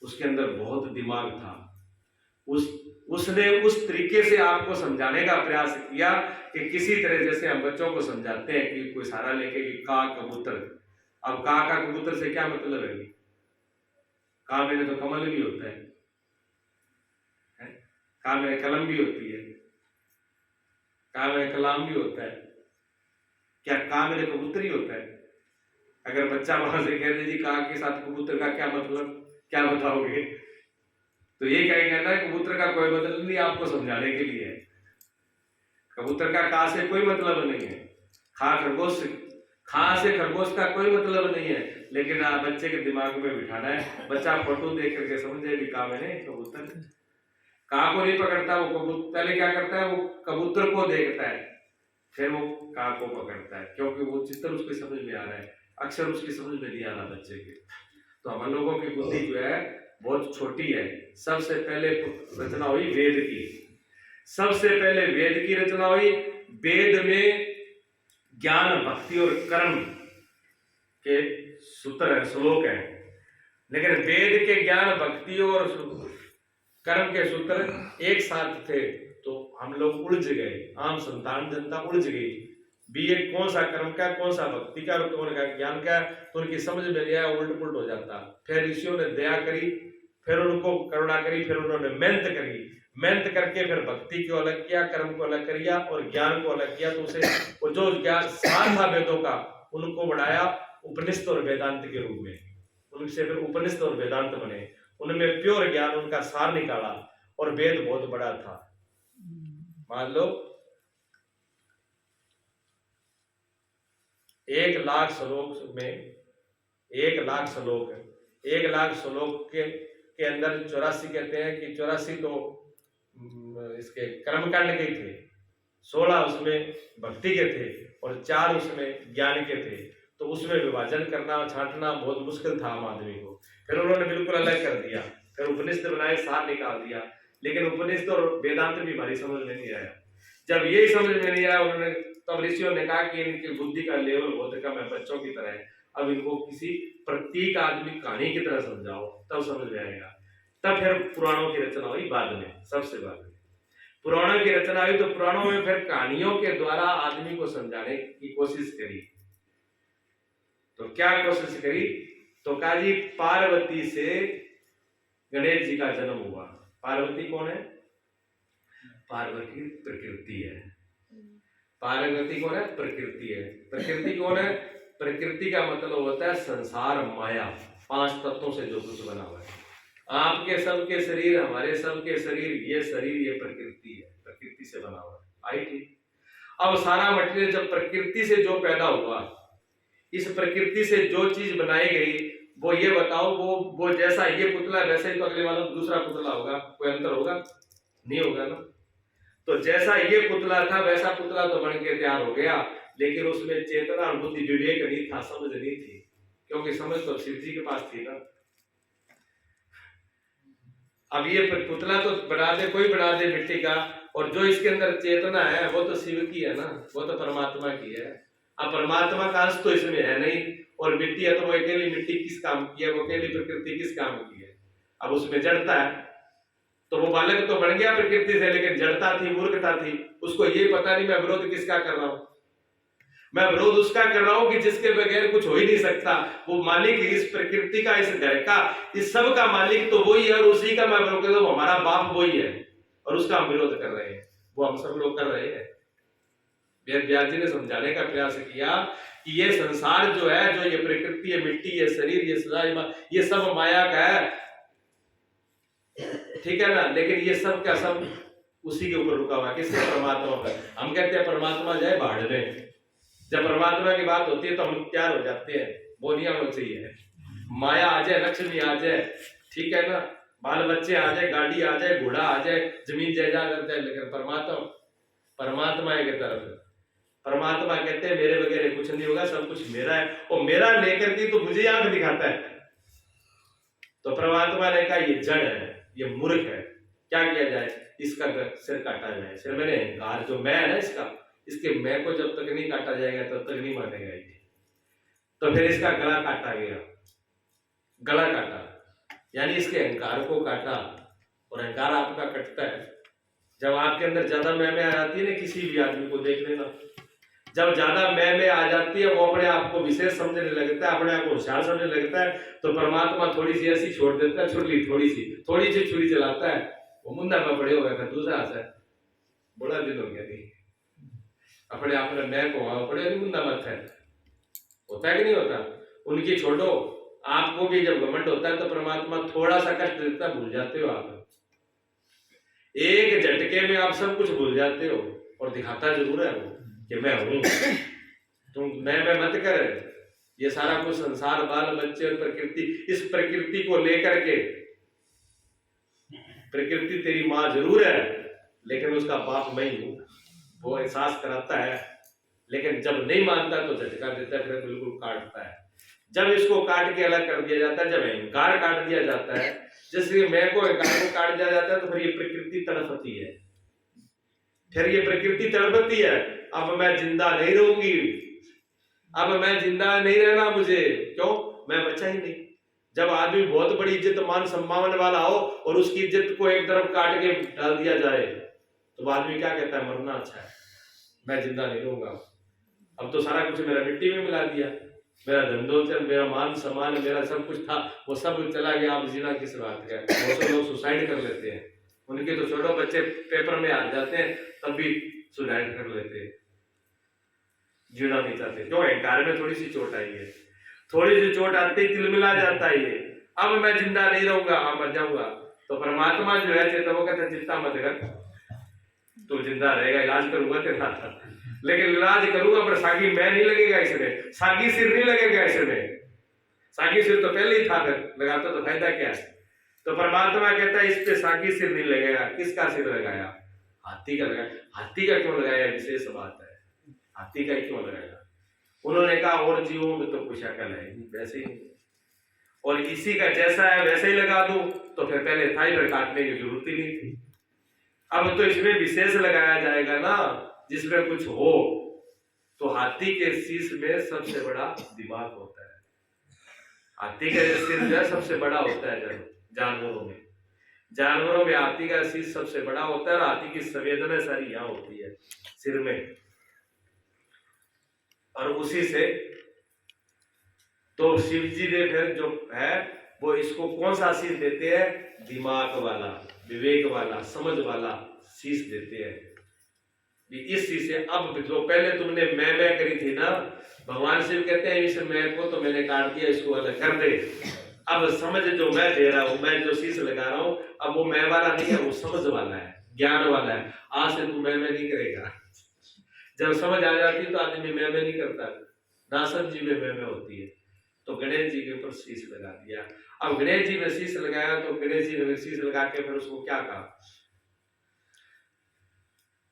उसके अंदर बहुत दिमाग था, उसने उस तरीके से आपको समझाने का प्रयास किया कि किसी तरह, जैसे हम बच्चों को समझाते हैं कि कोई सहारा लेके कि का कबूतर, अब का कबूतर से क्या मतलब है? का में तो कमल भी होता है, का में कलम भी होती है, का में कलाम भी होता है, क्या का में कबूतर ही होता है? अगर बच्चा वहां से कहते जी का के साथ कबूतर का क्या मतलब, क्या बताओगे? तो ये क्या कहना है, कबूतर का कोई मतलब नहीं, आपको समझाने के लिए। कबूतर का का से कोई मतलब नहीं है, खा से खरगोश का कोई मतलब नहीं है। लेकिन आप बच्चे के दिमाग में बिठाना है, बच्चा फोटो देख करके समझे भी का मैंने कबूतर का को नहीं पकड़ता, वो कबूतर पहले क्या करता है, वो कबूतर को देखता है फिर वो का को पकड़ता है, क्योंकि वो चित्र उसके समझ में आ रहा है, अक्षर उसकी समझ में नहीं आ रहा बच्चे के। तो हम लोगों की बुद्धि जो है बहुत छोटी है। सबसे पहले रचना हुई वेद की, सबसे पहले वेद की रचना हुई। वेद में ज्ञान भक्ति और कर्म के सूत्र है, श्लोक है, लेकिन वेद के ज्ञान भक्ति और कर्म के सूत्र एक साथ थे तो हम लोग उलझ गए, आम संतान जनता उलझ गई भी ये कौन सा कर्म का, कौन सा भक्ति का और कौन का ज्ञान का, तो उनकी समझ में नहीं आया, उल्ट पुलट हो जाता। फिर ऋषियों ने दया करी, फिर उनको करुणा करी, फिर उन्होंने मेहनत करी, मेहनत करके फिर भक्ति को अलग किया, कर्म को अलग किया और ज्ञान को अलग किया। तो उसे वो जो ज्ञान सार था वेदों का उनको बढ़ाया उपनिषद और वेदांत के रूप में, उनसे फिर उपनिषद और वेदांत बने, उनमें प्योर ज्ञान उनका सार निकाला और वेद बहुत बड़ा था। मान लो 1,00,000 श्लोक में 1,00,000 श्लोक है, 1,00,000 श्लोक के अंदर 84 कहते हैं कि 84 तो इसके कर्मकांड के थे, 16 उसमें भक्ति के थे और 4 उसमें ज्ञान के थे। तो उसमें विभाजन करना छांटना बहुत मुश्किल था आम आदमी को। फिर उन्होंने बिल्कुल अलग कर दिया, फिर उपनिषद बनाए, सार निकाल दिया। लेकिन उपनिषद और वेदांत भी हमारी समझ में नहीं आया। जब यही समझ में नहीं आया उन्होंने, तब ऋषियों ने कहा कि इनकी बुद्धि का लेवल बहुत कम है, बच्चों की तरह है, अब इनको किसी प्रत्येक आदमी कहानी की तरह समझाओ तब समझ में आएगा। तब फिर पुराणों की रचना हुई बाद में, सबसे बाद में पुराणों की रचना हुई। तो पुराणों में फिर कहानियों के द्वारा आदमी को समझाने की कोशिश करी। तो क्या कोशिश करी, तो कहा जी पार्वती से गणेश जी का जन्म हुआ। पार्वती कौन है? पार्वती प्रकृति है। पार्वती कौन है? प्रकृति है। प्रकृति कौन है? प्रकृति का मतलब होता है संसार, माया, 5 तत्वों से जो कुछ बना हुआ है। आपके सबके शरीर, हमारे सबके शरीर, ये शरीर ये प्रकृति है, प्रकृति से बना हुआ है। आई ठीक। अब सारा मटेरियल जब प्रकृति से जो पैदा हुआ, इस प्रकृति से जो चीज बनाई गई, वो ये बताओ, वो जैसा ये पुतला वैसे ही तो अगले वाला दूसरा पुतला होगा, कोई अंतर होगा? नहीं होगा ना। तो जैसा ये पुतला था वैसा पुतला तो बन के तैयार हो गया, लेकिन उसमें चेतना और बुद्धि विवेक नहीं था, समझ नहीं थी, क्योंकि समझ तो शिव जी के पास थी ना। अब ये पुतला तो बना दे, कोई बना दे मिट्टी का, और जो इसके अंदर चेतना है वो तो शिव की है ना, वो तो परमात्मा की है। अब परमात्मा का अंश तो इसमें है नहीं, और मिट्टी है तो वो अकेली मिट्टी किस काम की है, वो अकेली प्रकृति किस काम की है। अब उसमें जड़ता है, तो वो बालक तो बन गया प्रकृति से, लेकिन जड़ता थी, मूर्खता थी, उसको ये पता नहीं मैं विरोध किसका कर रहा हूं। मैं विरोध उसका कर रहा हूं कि जिसके बगैर कुछ हो ही नहीं सकता। वो मालिक इस प्रकृति का, इस घर का, इस सब का मालिक तो वही है, और उसी का मैं विरोध कर रहा हूं। हमारा बाप वही है और उसका हम विरोध कर रहे हैं, वो हम सब लोग कर रहे हैं। वेद व्यास जी ने समझाने का प्रयास किया कि ये संसार जो है, जो ये प्रकृति, ये मिट्टी, ये शरीर, ये सदा, ये सब माया का है, ठीक है ना। लेकिन ये सब का सब उसी के ऊपर रुका हुआ है, किसके? परमात्मा पर। हम कहते हैं परमात्मा जाए बाढ़ में, जब परमात्मा की बात होती है तो हम तैयार हो जाते हैं, वो नहीं होना चाहिए। माया आ जाए, लक्ष्मी आ जाए, ठीक है ना, बाल बच्चे आ जाए, गाड़ी आ जाए, घोड़ा आ जाए, जमीन जायदाद आ जाए, लेकिन परमात्मा एक तरफ। परमात्मा कहते हैं मेरे वगैरह कुछ नहीं होगा, सब कुछ मेरा है, और मेरा लेकर के तो मुझे आंख दिखाता है। तो परमात्मा ने कहा ये जड़ है, ये मूर्ख है, क्या किया जाए? इसका सिर काटा जाए। सिर मैंने अहंकार जो मैं है ना इसका, इसके मैं को जब तक नहीं काटा जाएगा तब तक नहीं मानेगा ये। तो फिर इसका गला काटा गया, गला काटा, यानी इसके अहंकार को काटा। और अहंकार आपका कटता है जब आपके अंदर ज्यादा मैं आ जाती है ना। किसी भी आदमी को देख लेना, जब ज्यादा मैं आ जाती है, वो अपने आप को विशेष समझने लगता है, अपने आप को होशियार समझने लगता है, तो परमात्मा थोड़ी सी ऐसी छोड़ देता है, छुरी, थोड़ी सी छुरी चलाता है, वो मुंडा में पड़े हो गया, दूसरा है बड़ा दिन हो गया नहीं, अपने आप में मैं को वहां पड़े, मुंडा मत है, होता है कि नहीं होता? उनकी छोड़ो, आपको भी जब घमंड होता है तो परमात्मा थोड़ा सा कष्ट देता है, भूल जाते हो आप। एक झटके में आप सब कुछ भूल जाते हो, और दिखाता जरूर है वो कि मैं हूं। तुम मैं मत कर। ये सारा कुछ संसार, बाल बच्चे और प्रकृति, इस प्रकृति को लेकर के, प्रकृति तेरी माँ जरूर है लेकिन उसका बाप मैं ही हूं, वो एहसास कराता है। लेकिन जब नहीं मानता तो झटका देता है, फिर बिल्कुल काटता है। जब इसको काट के अलग कर दिया जाता है, जब अहंकार काट दिया जाता है, जैसे मैं को अहंकार को काट दिया जाता है, तो फिर ये प्रकृति तड़पती है। फिर ये प्रकृति तड़पती है, अब मैं जिंदा नहीं रहूंगी, अब मैं जिंदा नहीं रहना मुझे, क्यों? मैं बचा ही नहीं। जब आदमी बहुत बड़ी इज्जत मान सम्मान वाला हो और उसकी इज्जत को एक तरफ काट के डाल दिया जाए, तो आदमी क्या कहता है? मरना अच्छा है, मैं जिंदा नहीं रहूंगा। अब तो सारा कुछ मेरा मिट्टी में मिला दिया, मेरा धंधोचन, मेरा मान सम्मान, मेरा सब कुछ था, वो सब चला गया। अब जीना किस बात का? बहुत से लोग सुसाइड कर लेते हैं, उनके तो छोटे बच्चे पेपर में आ जाते हैं तब भी सुसाइड कर लेते हैं, जीना नहीं चाहते। क्यों? अहंकार में थोड़ी सी चोट आई है, थोड़ी सी चोट आते ही तिलमिला जाता है ये, अब मैं जिंदा नहीं रहूंगा, अब मर जाऊंगा। तो परमात्मा जो है चेतन, वो कहते हैं चिंता मत कर, तू जिंदा रहेगा, इलाज करूंगा तेरा, लेकिन इलाज करूंगा पर सागी मैं नहीं लगेगा इसमें, सागी सिर नहीं लगेगा इसमें। सागी सिर तो पहले ही था, लगाता तो फायदा क्या है? तो परमात्मा कहता है इस पे सागी सिर नहीं लगेगा। किसका सिर लगाया? हाथी का लगाया। हाथी का क्यों लगाया? विशेष बात है, हाथी का क्यों लगाया? उन्होंने कहा और जीवों में तो कुछ अकल है वैसे ही, और इसी का जैसा है वैसे ही लगा दूं, तो फिर पहले था ही, फिर काटने की जरूरत ही नहीं थी। अब तो इसमें विशेष लगाया जाएगा ना, जिसमें कुछ हो। तो हाथी के शीश में सबसे बड़ा दिमाग होता है, हाथी का सिर जो है सबसे बड़ा होता है जानवरों में। जानवरों में हाथी का शीश सबसे बड़ा होता है, और हाथी की संवेदना सारी यहाँ होती है सिर में, और उसी से तो शिव जी ने फिर जो है वो इसको कौन सा शीश देते हैं? दिमाग वाला, विवेक वाला, समझ वाला शीश देते हैं। इस शीश से अब जो पहले तुमने मैं करी थी ना, भगवान शिव कहते हैं इस मैं को तो मैंने काट दिया, इसको अलग कर दे। अब समझ जो मैं दे रहा हूं, मैं जो शीश लगा रहा हूं, अब वो मैं वाला नहीं है, वो समझ वाला है, ज्ञान वाला है। आज से तू मैं नहीं करेगा। जब समझ आ जाती है तो आदमी मैं नहीं करता, नासद जी में होती है। तो गणेश जी के ऊपर शीश लगा दिया। अब गणेश जी में शीश लगाया तो गणेश जी ने शीश लगा के फिर उसको क्या कहा?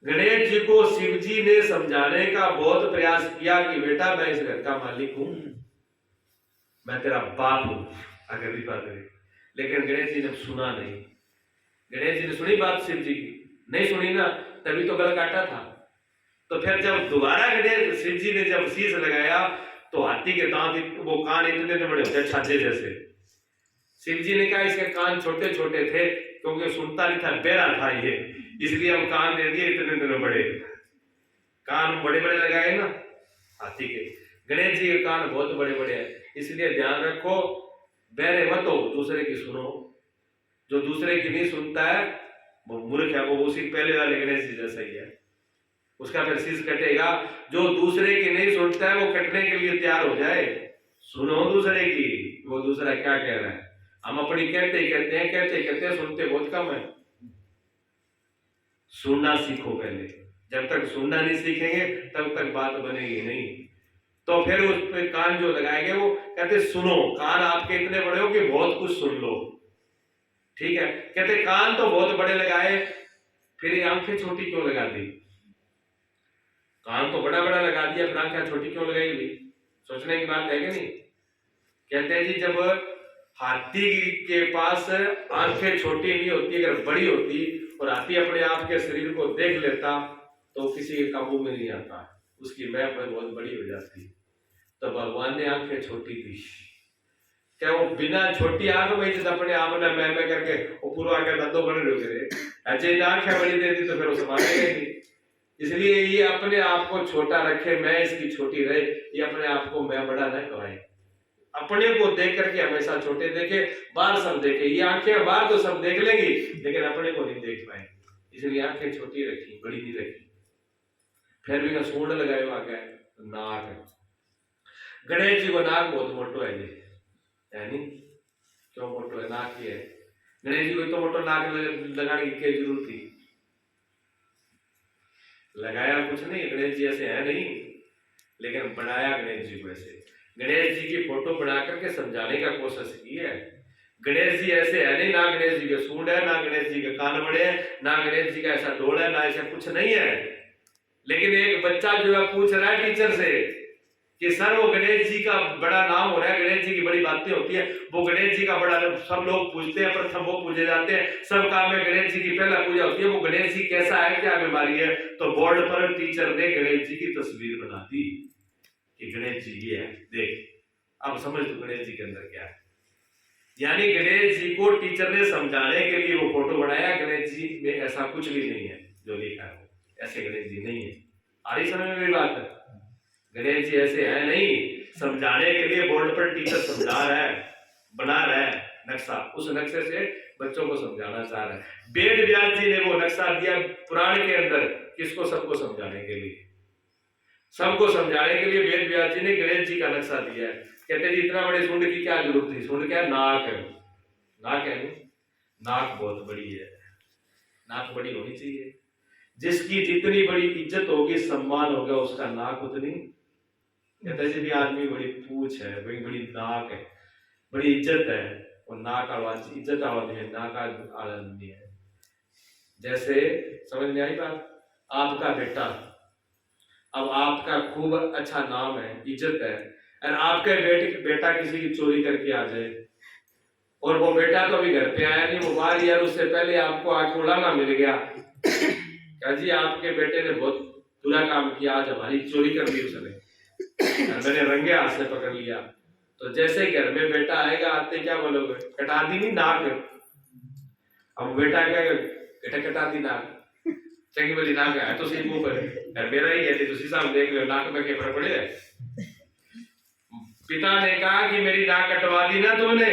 गणेश जी को शिव जी ने समझाने का बहुत प्रयास किया कि बेटा मैं इस घर का मालिक हूं, मैं तेरा बाप हूं, अगर भी बात करें। लेकिन गणेश जी ने सुना नहीं। गणेश जी ने सुनी बात शिव जी की? नहीं सुनी ना, तभी तो गला काटा था। तो फिर जब दोबारा गणेश शिव जी ने जब शीश लगाया तो हाथी के दांत, वो कान इतने बड़े होते हैं छाजे जैसे। शिव जी ने कहा इसके कान छोटे छोटे थे क्योंकि सुनता नहीं था, बेरा था ये, इसलिए हम कान दे दिए इतने बड़े। कान बड़े बड़े लगाए ना हाथी के। गणेश जी के कान बहुत बड़े बड़े हैं, इसलिए ध्यान रखो, बहरे मत हो, दूसरे की सुनो। जो दूसरे की नहीं सुनता है वो मूर्ख है, वो उसी पहले वाले गणेश जी जैसा ही है, उसका फिर शीश कटेगा। जो दूसरे की नहीं सुनता है वो कटने के लिए तैयार हो जाए। सुनो दूसरे की, वो दूसरा क्या कह रहा है। हम अपनी कहते ही कहते हैं, कहते कहते हैं, सुनते बहुत कम है। सुनना सीखो पहले, जब तक सुनना नहीं सीखेंगे तब तक बात बनेगी नहीं। तो फिर उस पे कान जो लगाएंगे वो कहते सुनो, कान आपके इतने बड़े हो कि बहुत कुछ सुन लो, ठीक है। कहते कान तो बहुत बड़े लगाए, फिर ये आंखें छोटी क्यों लगा दी? कान तो बड़ा बड़ा लगा दिया, फिर आंखें छोटी क्यों लगाई? सोचने की बात है कि नहीं? कहते हैं जी जब हाथी के पास आंखें छोटी नहीं होती, अगर बड़ी होती और हाथी अपने आप के शरीर को देख लेता तो किसी के काबू में नहीं आता, उसकी मैप बहुत बड़ी हो जाती। तो भगवान ने आंखें छोटी दी, क्या वो बिना छोटी आंख में अपने आप ने मैं करके वो पूरा आके दंदो बने रहे, ऐसे आंखें बड़ी दे दी तो फिर वो संभालेगा ही नहीं। इसलिए ये अपने आप को छोटा रखे, मैं इसकी छोटी रहे, ये अपने आप को मैं बड़ा न कहवाए। अपने को देख करके हमेशा छोटे देखे, बाहर सब देखे। ये आंखें बाहर तो सब देख लेंगी लेकिन अपने को नहीं देख पाए, इसलिए आंखें छोटी रखी, बड़ी नहीं रखी। फिर भी सूंड लगाए आगे नाक। गणेश जी को नाक बहुत मोटो है, यानी क्यों मोटो है? नाक ये है। गणेश जी को तो मोटो नाक लगाने की क्या जरूरत थी? लगाया कुछ नहीं, गणेश जी ऐसे है नहीं, लेकिन बनाया गणेश जी को ऐसे। गणेश जी की फोटो बना करके समझाने का कोशिश की है। गणेश जी ऐसे है नहीं, ना गणेश जी के सूंड है, ना गणेश जी के कान बड़े हैं, ना गणेश जी का ऐसा डोल है, ना ऐसा कुछ नहीं है। लेकिन एक बच्चा जो है पूछ रहा है टीचर से कि सर वो गणेश जी का बड़ा नाम हो रहा है, गणेश जी की बड़ी बातें होती है, वो गणेश जी का बड़ा सब लोग पूछते हैं, प्रथम वो पूजे जाते हैं, सब काम में गणेश जी की पहला पूजा होती है, वो गणेश जी कैसा है, क्या बीमारी है? तो बोर्ड पर टीचर ने गणेश जी की तस्वीर बना दी कि गणेश जी ये है, देख अब समझ लो गणेश जी के अंदर क्या है। यानी गणेश जी को टीचर ने समझाने के लिए वो फोटो बनाया। गणेश जी में ऐसा कुछ भी नहीं है जो लिखा है, ऐसे गणेश जी नहीं है। आ रही समझ में मेरी बात है? गणेश जी ऐसे है नहीं, समझाने के लिए बोर्ड पर टीचर समझा रहा है, बना रहा है नक्शा, उस नक्शे से बच्चों को समझाना चाह रहा है। वेद व्यास जी ने वो नक्शा दिया पुराण के अंदर, किसको? सबको समझाने के लिए, सबको समझाने के लिए वेद व्यास जी ने गणेश जी का नक्शा दिया है। कहते जी इतना बड़े सूंड की क्या जरूरत थी? सूंड क्या? नाक है, नाक है, नाक बहुत बड़ी है, नाक बड़ी होनी चाहिए। जिसकी जितनी बड़ी इज्जत होगी, सम्मान होगा, उसका नाक उतनी। कहते जी भी आदमी बड़ी पूछ है, बड़ी बड़ी नाक है, बड़ी इज्जत है, और नाक आवाज इज्जत आवाज है, नाक आदमी है। जैसे समझ में आई बात? आपका बेटा, अब आपका खूब अच्छा नाम है, इज्जत है, और आपके बेटा किसी की चोरी करके आ जाए, और वो बेटा तो अभी घर पे आया नहीं, वो बाहर यार, उससे पहले आपको आके उलाना मिल गया, क्या जी आपके बेटे ने बहुत बुरा काम किया, आज हमारी चोरी कर दी उसने, मैंने रंगे हाथ से पकड़ लिया। तो जैसे घर में बेटा आएगा, आते क्या बोलोगे? कटा दी नहीं नाक। अब बेटा क्या बेटा कटा दी नाक, चंगी वाली नाक है तो सही मुंह पर, मेरा ही कहते तुसी साहब देख लो नाक में क्या फर्क पड़ेगा। पिता ने कहा कि मेरी नाक कटवा दी ना तुमने,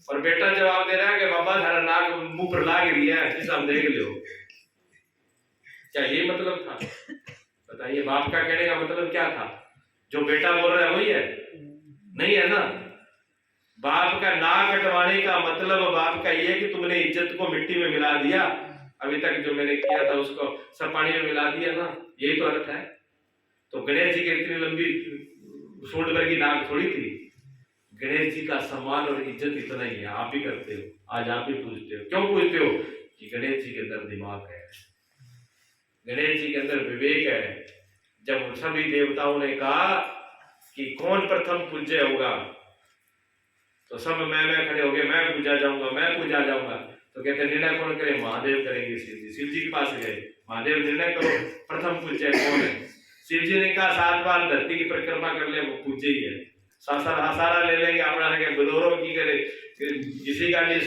और बेटा जवाब दे रहा है कि बाबा थारा नाक मुंह पर लाग रही है, साहब देख लो। क्या ये मतलब था? बताइए, बाप का कहने का मतलब क्या था? जो बेटा बोल रहा है वही है? नहीं है ना। बाप का नाक कटवाने का मतलब बाप का ये कि तुमने इज्जत को मिट्टी में मिला दिया, अभी तक जो मैंने किया था उसको सब पानी में मिला दिया ना, यही तो अर्थ है। तो गणेश जी की इतनी लंबी सूंड भर की नाक थोड़ी थी। गणेश जी का सम्मान और इज्जत इतना ही है, आप भी करते हो, आज आप भी पूछते हो। क्यों पूछते हो? कि गणेश जी के अंदर दिमाग है, गणेश जी के अंदर विवेक है। जब सभी देवताओं ने कहा कि कौन प्रथम पूज्य होगा, तो सब मैं खड़े हो गए, मैं पूजा जाऊंगा, मैं पूजा जाऊंगा। तो कहते निर्णय कौन करे? महादेव करेंगे। शिव जी के पास गए, महादेव निर्णय करो प्रथम पूज्य कौन है। शिव जी ने कहा 7 बार धरती की परिक्रमा कर ले, वो पूज्य ही है। सारा ले लेंगे अपना, बदौरों की करे, किसी का नहीं,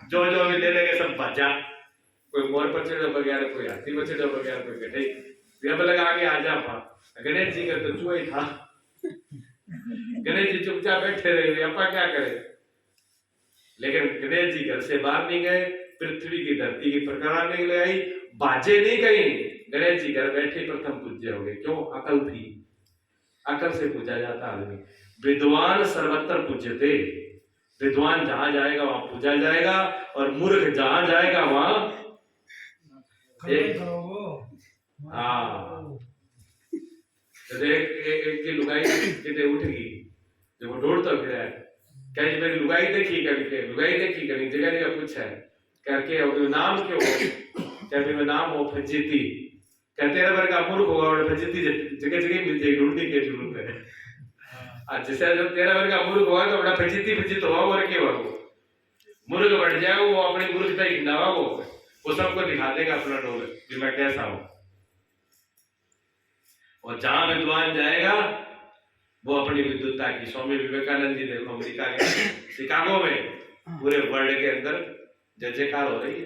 जो भी ले लेंगे सब भजा, कोई मोर पर चढ़ो बगैर, कोई हाथी पर चढ़ो बगैर, कोई गधे जब लगा के आ जा पा। गणेश जी का तो चूहा ही था, गणेश जी चुपचाप बैठे रहे, अपा क्या करे। लेकिन गणेश जी घर से बाहर नहीं गए, पृथ्वी की धरती की परिक्रमा नहीं लगाई, बाजे नहीं कहीं, गणेश जी घर बैठे प्रथम पूज्य हो गए। क्यों? अकल थी, अकल से पूजा जाता आदमी। विद्वान सर्वत्र पूज्यते, विद्वान जहां जाएगा वहां पूजा जाएगा, और मूर्ख जहां जाएगा वहां एक की लुगाई कितने उठ गई, जब वो दौड़ता फिर है, कहीं मेरी लुगाई देखी करके, लुगाई देखी करी, जगह जगह पूछा है करके नाम क्यों हो? कहते मैं नाम हो फजीती, कहते तेरा वर्ग मूर्ख होगा और फजीती जगह जगह मिल जाएगी, ढूंढने की जरूरत है। जैसे जब तेरा वर्ग मूर्ख होगा तो बड़ा फजीती फजीत होगा, और क्या होगा? मूर्ख बढ़ जाएगा, वो अपनी मूर्खता ही खिलावा, वो सबको दिखा देगा अपना डोल कि मैं कैसा हूं। और जहां विद्वान जाएगा वो अपनी विद्वत्ता की, स्वामी विवेकानंद जी देखो अमेरिका के शिकागो में पूरे वर्ल्ड के अंदर जय जयकार हो रही है,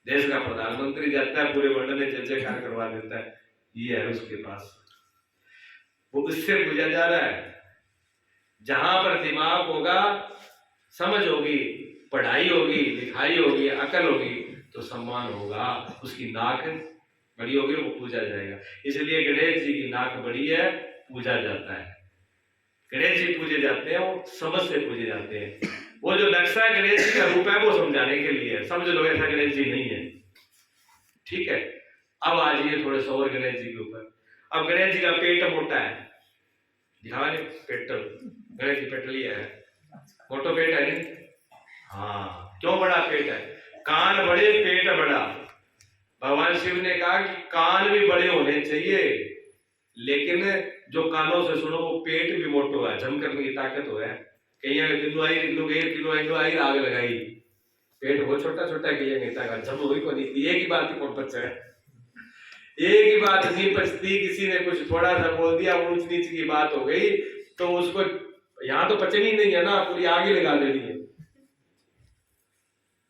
देश का प्रधानमंत्री जाता है, पूरे वर्ल्ड में जय जयकार करवा देता है, ये है उसके पास, वो उससे पूजा जा रहा है। जहां पर दिमाग होगा, समझ होगी, पढ़ाई होगी, लिखाई होगी, अकल होगी, तो सम्मान होगा, उसकी नाक बड़ी होगी, वो पूजा जाएगा। इसलिए गणेश जी की नाक बड़ी है, पूजा जाता है। गणेश जी पूजे जाते हैं, वो समझ से पूजे जाते हैं। वो जो नक्शा गणेश जी का रूप है वो समझाने के लिए है, समझ लो ऐसा गणेश जी नहीं है, ठीक है। अब आ जाइए थोड़े से और गणेश जी के ऊपर। अब गणेश जी का पेट मोटा है, दिखावा नहीं पेट, गणेश जी पेटलिया है, मोटो पेट है नहीं। हाँ, क्यों बड़ा पेट है? कान बड़े पेट बड़ा। भगवान शिव ने कहा कि कान भी बड़े होने चाहिए, लेकिन जो कानों से सुनो वो पेट भी मोटो है, जम करने की ताकत हो है। कहीं किलो आई किलो आई आग लगाई, पेट वो छोटा छोटा कहीं नेता का जम हुई को नहीं। एक ही बात कौन बच्चा है, एक ही बात नहीं पचती। किसी ने कुछ थोड़ा सा बोल दिया, ऊंच नीच की बात हो गई, तो उसको यहाँ तो पचनी नहीं है ना, पूरी आगे लगा देनी है।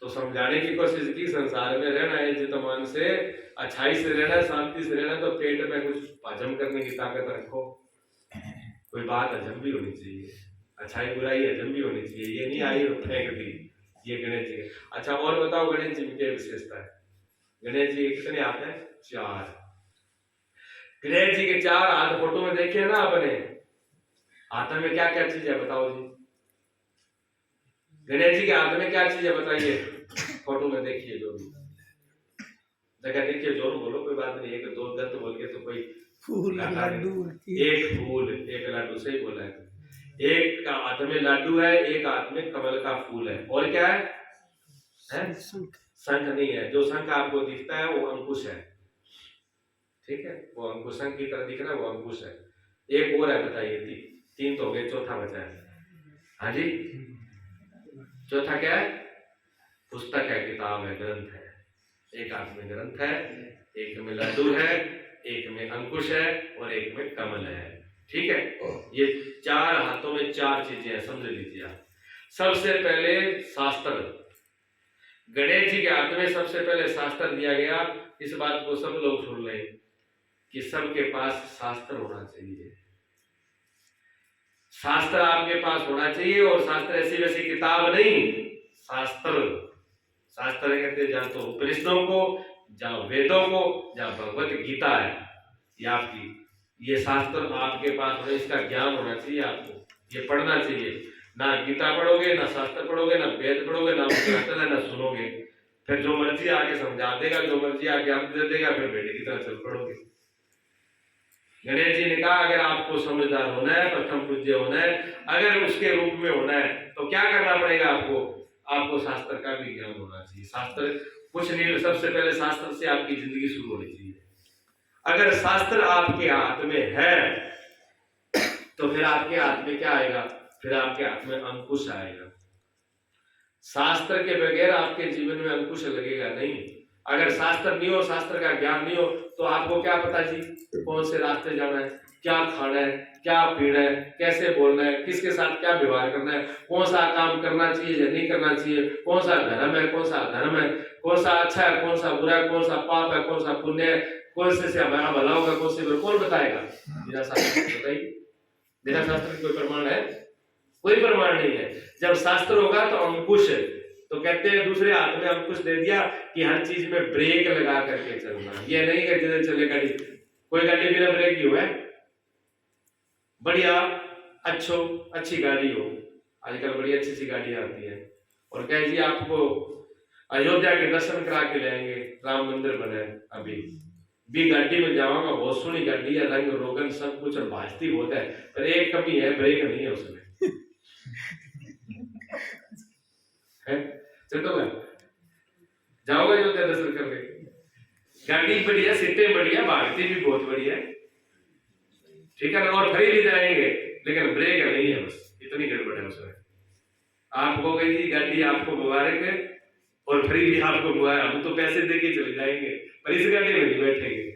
तो समझाने की कोशिश की, संसार में रहना है इज्जत मान से, अच्छाई से रहना, शांति से रहना, तो पेट में कुछ हजम करने की ताकत रखो। कोई बात हजम भी होनी चाहिए, अच्छाई बुराई हजम भी होनी चाहिए, ये नहीं आई फेंक दी। ये गणेश जी के। अच्छा और बताओ गणेश जी की क्या विशेषता है? गणेश जी के कितने हाथ हैं? 4। गणेश जी के 4 हाथ फोटो में देखिए ना आपने, हाथ में क्या क्या चीज है बताओ जी? गणेश जी के हाथ में क्या चीज है बताइए? फोटो में देखिए, जो भी जगह देखिए, जोर बोलो, कोई बात नहीं है कि 2 गलत बोल के तो कोई फूल लड्डू, एक फूल एक लड्डू, सही बोला है। एक का हाथ में लड्डू है, एक हाथ में कमल का फूल है, और क्या है? शंख नहीं है। जो शंख आपको दिखता है वो अंकुश है, ठीक है, वो अंकुश शंख की तरह दिख रहा है, वो अंकुश है। एक और है, बताइए 3 तो हो गए, चौथा बचा है। हाँ जी, चौथा क्या है? पुस्तक है, किताब है, ग्रंथ है। एक हाथ में ग्रंथ है, एक में लड्डू है, एक में अंकुश है, और एक में कमल है, ठीक है। ये 4 हाथों में 4 चीजें हैं, समझ लीजिए आप। सबसे पहले शास्त्र, गणेश जी के हाथ में सबसे पहले शास्त्र दिया गया। इस बात को सब लोग सुन लें कि सबके पास शास्त्र होना चाहिए। शास्त्र आपके पास होना चाहिए, और शास्त्र ऐसी वैसी किताब नहीं, शास्त्र। शास्त्र कहते हैं जहाँ तो उपनिषदों को, जहाँ वेदों को, जहाँ भगवत गीता है, ये आपकी, ये शास्त्र आपके पास होना, इसका ज्ञान होना चाहिए आपको, ये पढ़ना चाहिए। ना गीता पढ़ोगे, ना शास्त्र पढ़ोगे, ना वेद पढ़ोगे, ना ना सुनोगे, फिर जो मर्जी आके समझा देगा, जो मर्जी आके आप दे देगा, फिर बेटे की तरह चल पड़ोगे। गणेश जी ने कहा अगर आपको समझदार होना है, प्रथम पूज्य होना है, अगर उसके रूप में होना है, तो क्या करना पड़ेगा आपको? आपको शास्त्र का भी ज्ञान होना चाहिए। शास्त्र कुछ नहीं, सबसे पहले शास्त्र से आपकी जिंदगी शुरू होनी चाहिए। अगर शास्त्र आपके हाथ में है तो फिर आपके हाथ में क्या आएगा? फिर आपके हाथ में अंकुश आएगा। शास्त्र के बगैर आपके जीवन में अंकुश लगेगा नहीं। अगर शास्त्र नहीं हो, शास्त्र का ज्ञान नहीं हो, तो आपको क्या पता जी कौन से रास्ते जाना है, क्या खाना है, क्या पीना है, कैसे बोलना है, किसके साथ क्या व्यवहार करना है, कौन सा काम करना चाहिए या नहीं करना चाहिए, कौन सा धर्म है, कौन सा अधर्म है, कौन सा अच्छा है, कौन सा बुरा है, कौन सा पाप है, कौन सा पुण्य है, कौन से हमारा भला होगा, कौन से कौन बताएगा? बिना शास्त्र बताइए, बिना शास्त्र की कोई प्रमाण है? कोई प्रमाण नहीं है। जब शास्त्र होगा तो अंकुश है। तो कहते हैं दूसरे हाथ में अंकुश दे दिया कि हर चीज में ब्रेक लगा करके चलना। ये नहीं कि जिधर चले गाड़ी, कोई गाड़ी बिना ब्रेक की हो है, बढ़िया अच्छी गाड़ी हो, आजकल बड़ी अच्छी सी गाड़ियां आती है, और कहे जी आपको अयोध्या के दर्शन करा के लाएंगे, राम मंदिर बने, अभी भी गाड़ी में जाऊंगा, बहुत सोहनी गाड़ी है, रंग रोगन सब कुछ भाजती बहुत है, पर एक कमी है, ब्रेक नहीं है उसमें। चलोगे, जाओगे अयोध्या दर्शन करके, गाड़ी बढ़िया, सीटें बढ़िया, भागती भी बहुत बढ़िया, ठीक है ना, और खरीद भी जाएंगे, लेकिन ब्रेक नहीं है, बस इतनी गड़बड़ है उसमें। आप कहोगे जी गाड़ी आपको मुबारक है और फ्री भी आपको मुबारक, हम तो पैसे देके चले जाएंगे, पर इस गाड़ी में नहीं बैठेंगे।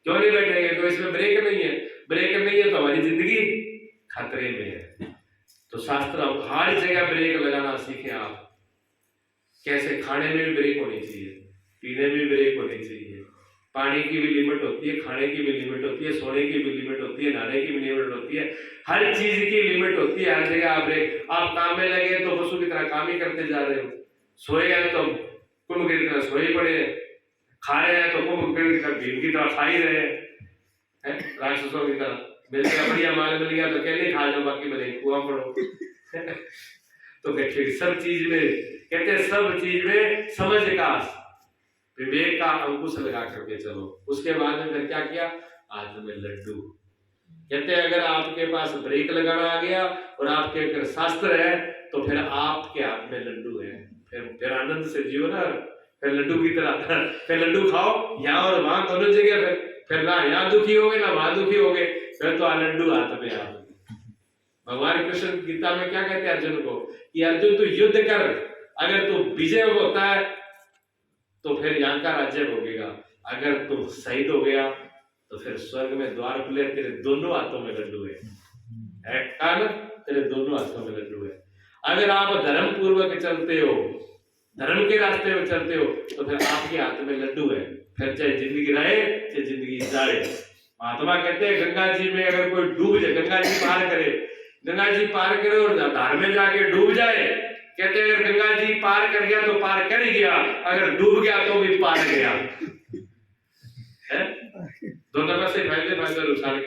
क्यों नहीं बैठेंगे? तो इसमें ब्रेक नहीं है। ब्रेक नहीं है तो हमारी जिंदगी खतरे में है। तो शास्त्र हर जगह ब्रेक लगाना सीखें आप। कैसे? खाने में भी ब्रेक होनी चाहिए, पीने में भी ब्रेक होनी चाहिए, पानी की भी लिमिट होती है, खाने की भी लिमिट होती है, सोने की भी लिमिट होती है, नहाने की भी लिमिट होती है, हर चीज की लिमिट होती है। हर जगह आप काम में लगे तो पशु की तरह काम ही करते जा रहे हो, सोए हैं तो कुंभ की तरह सोए पड़े हैं, खा रहे हैं तो कुंभ भीम की तरह खा ही रहे हैं, राक्षसों की तरह। मिल गया बढ़िया माल मिल गया तो कहने खा जाओ, बाकी भले कुआं पड़ो। तो सब चीज में कहते हैं, सब चीज में समझ विकास, विवेक का अंकुश लगा करके चलो। उसके बाद में फिर क्या किया, हाथ में लड्डू। कहते हैं अगर आपके पास ब्रेक लगाना आ गया और आपके अगर शास्त्र है तो फिर आपके हाथ में लड्डू है, फिर आनंद से जियो ना, फिर लड्डू की तरह, फिर लड्डू खाओ यहाँ और वहां दोनों जगह, फिर ना यहाँ दुखी होगे ना वहां दुखी होगे, फिर तो लड्डू हाथ में आ। भगवान कृष्ण गीता में क्या कहते हैं अर्जुन को कि अर्जुन तू युद्ध कर, अगर तू विजय होता है तो फिर यहाँ का राज्य भोगेगा, अगर तू शहीद हो गया तो फिर स्वर्ग में द्वार खुले, तेरे दोनों हाथों में लड्डू है, कान तेरे दोनों हाथों में लड्डू है। अगर आप धर्म पूर्वक चलते हो, धर्म के रास्ते में चलते हो तो फिर आपके हाथ में लड्डू है, फिर चाहे जिंदगी रहे चाहे जिंदगी जाए। महात्मा कहते हैं गंगा जी में अगर कोई डूब जाए, गंगा जी पार करे, गंगा जी पार करे और धार में जाके डूब जाए, कहते हैं अगर गंगा जी पार कर गया तो पार कर ही गया, अगर डूब गया तो भी पार गया है। दोनों में से फायदे नुकसान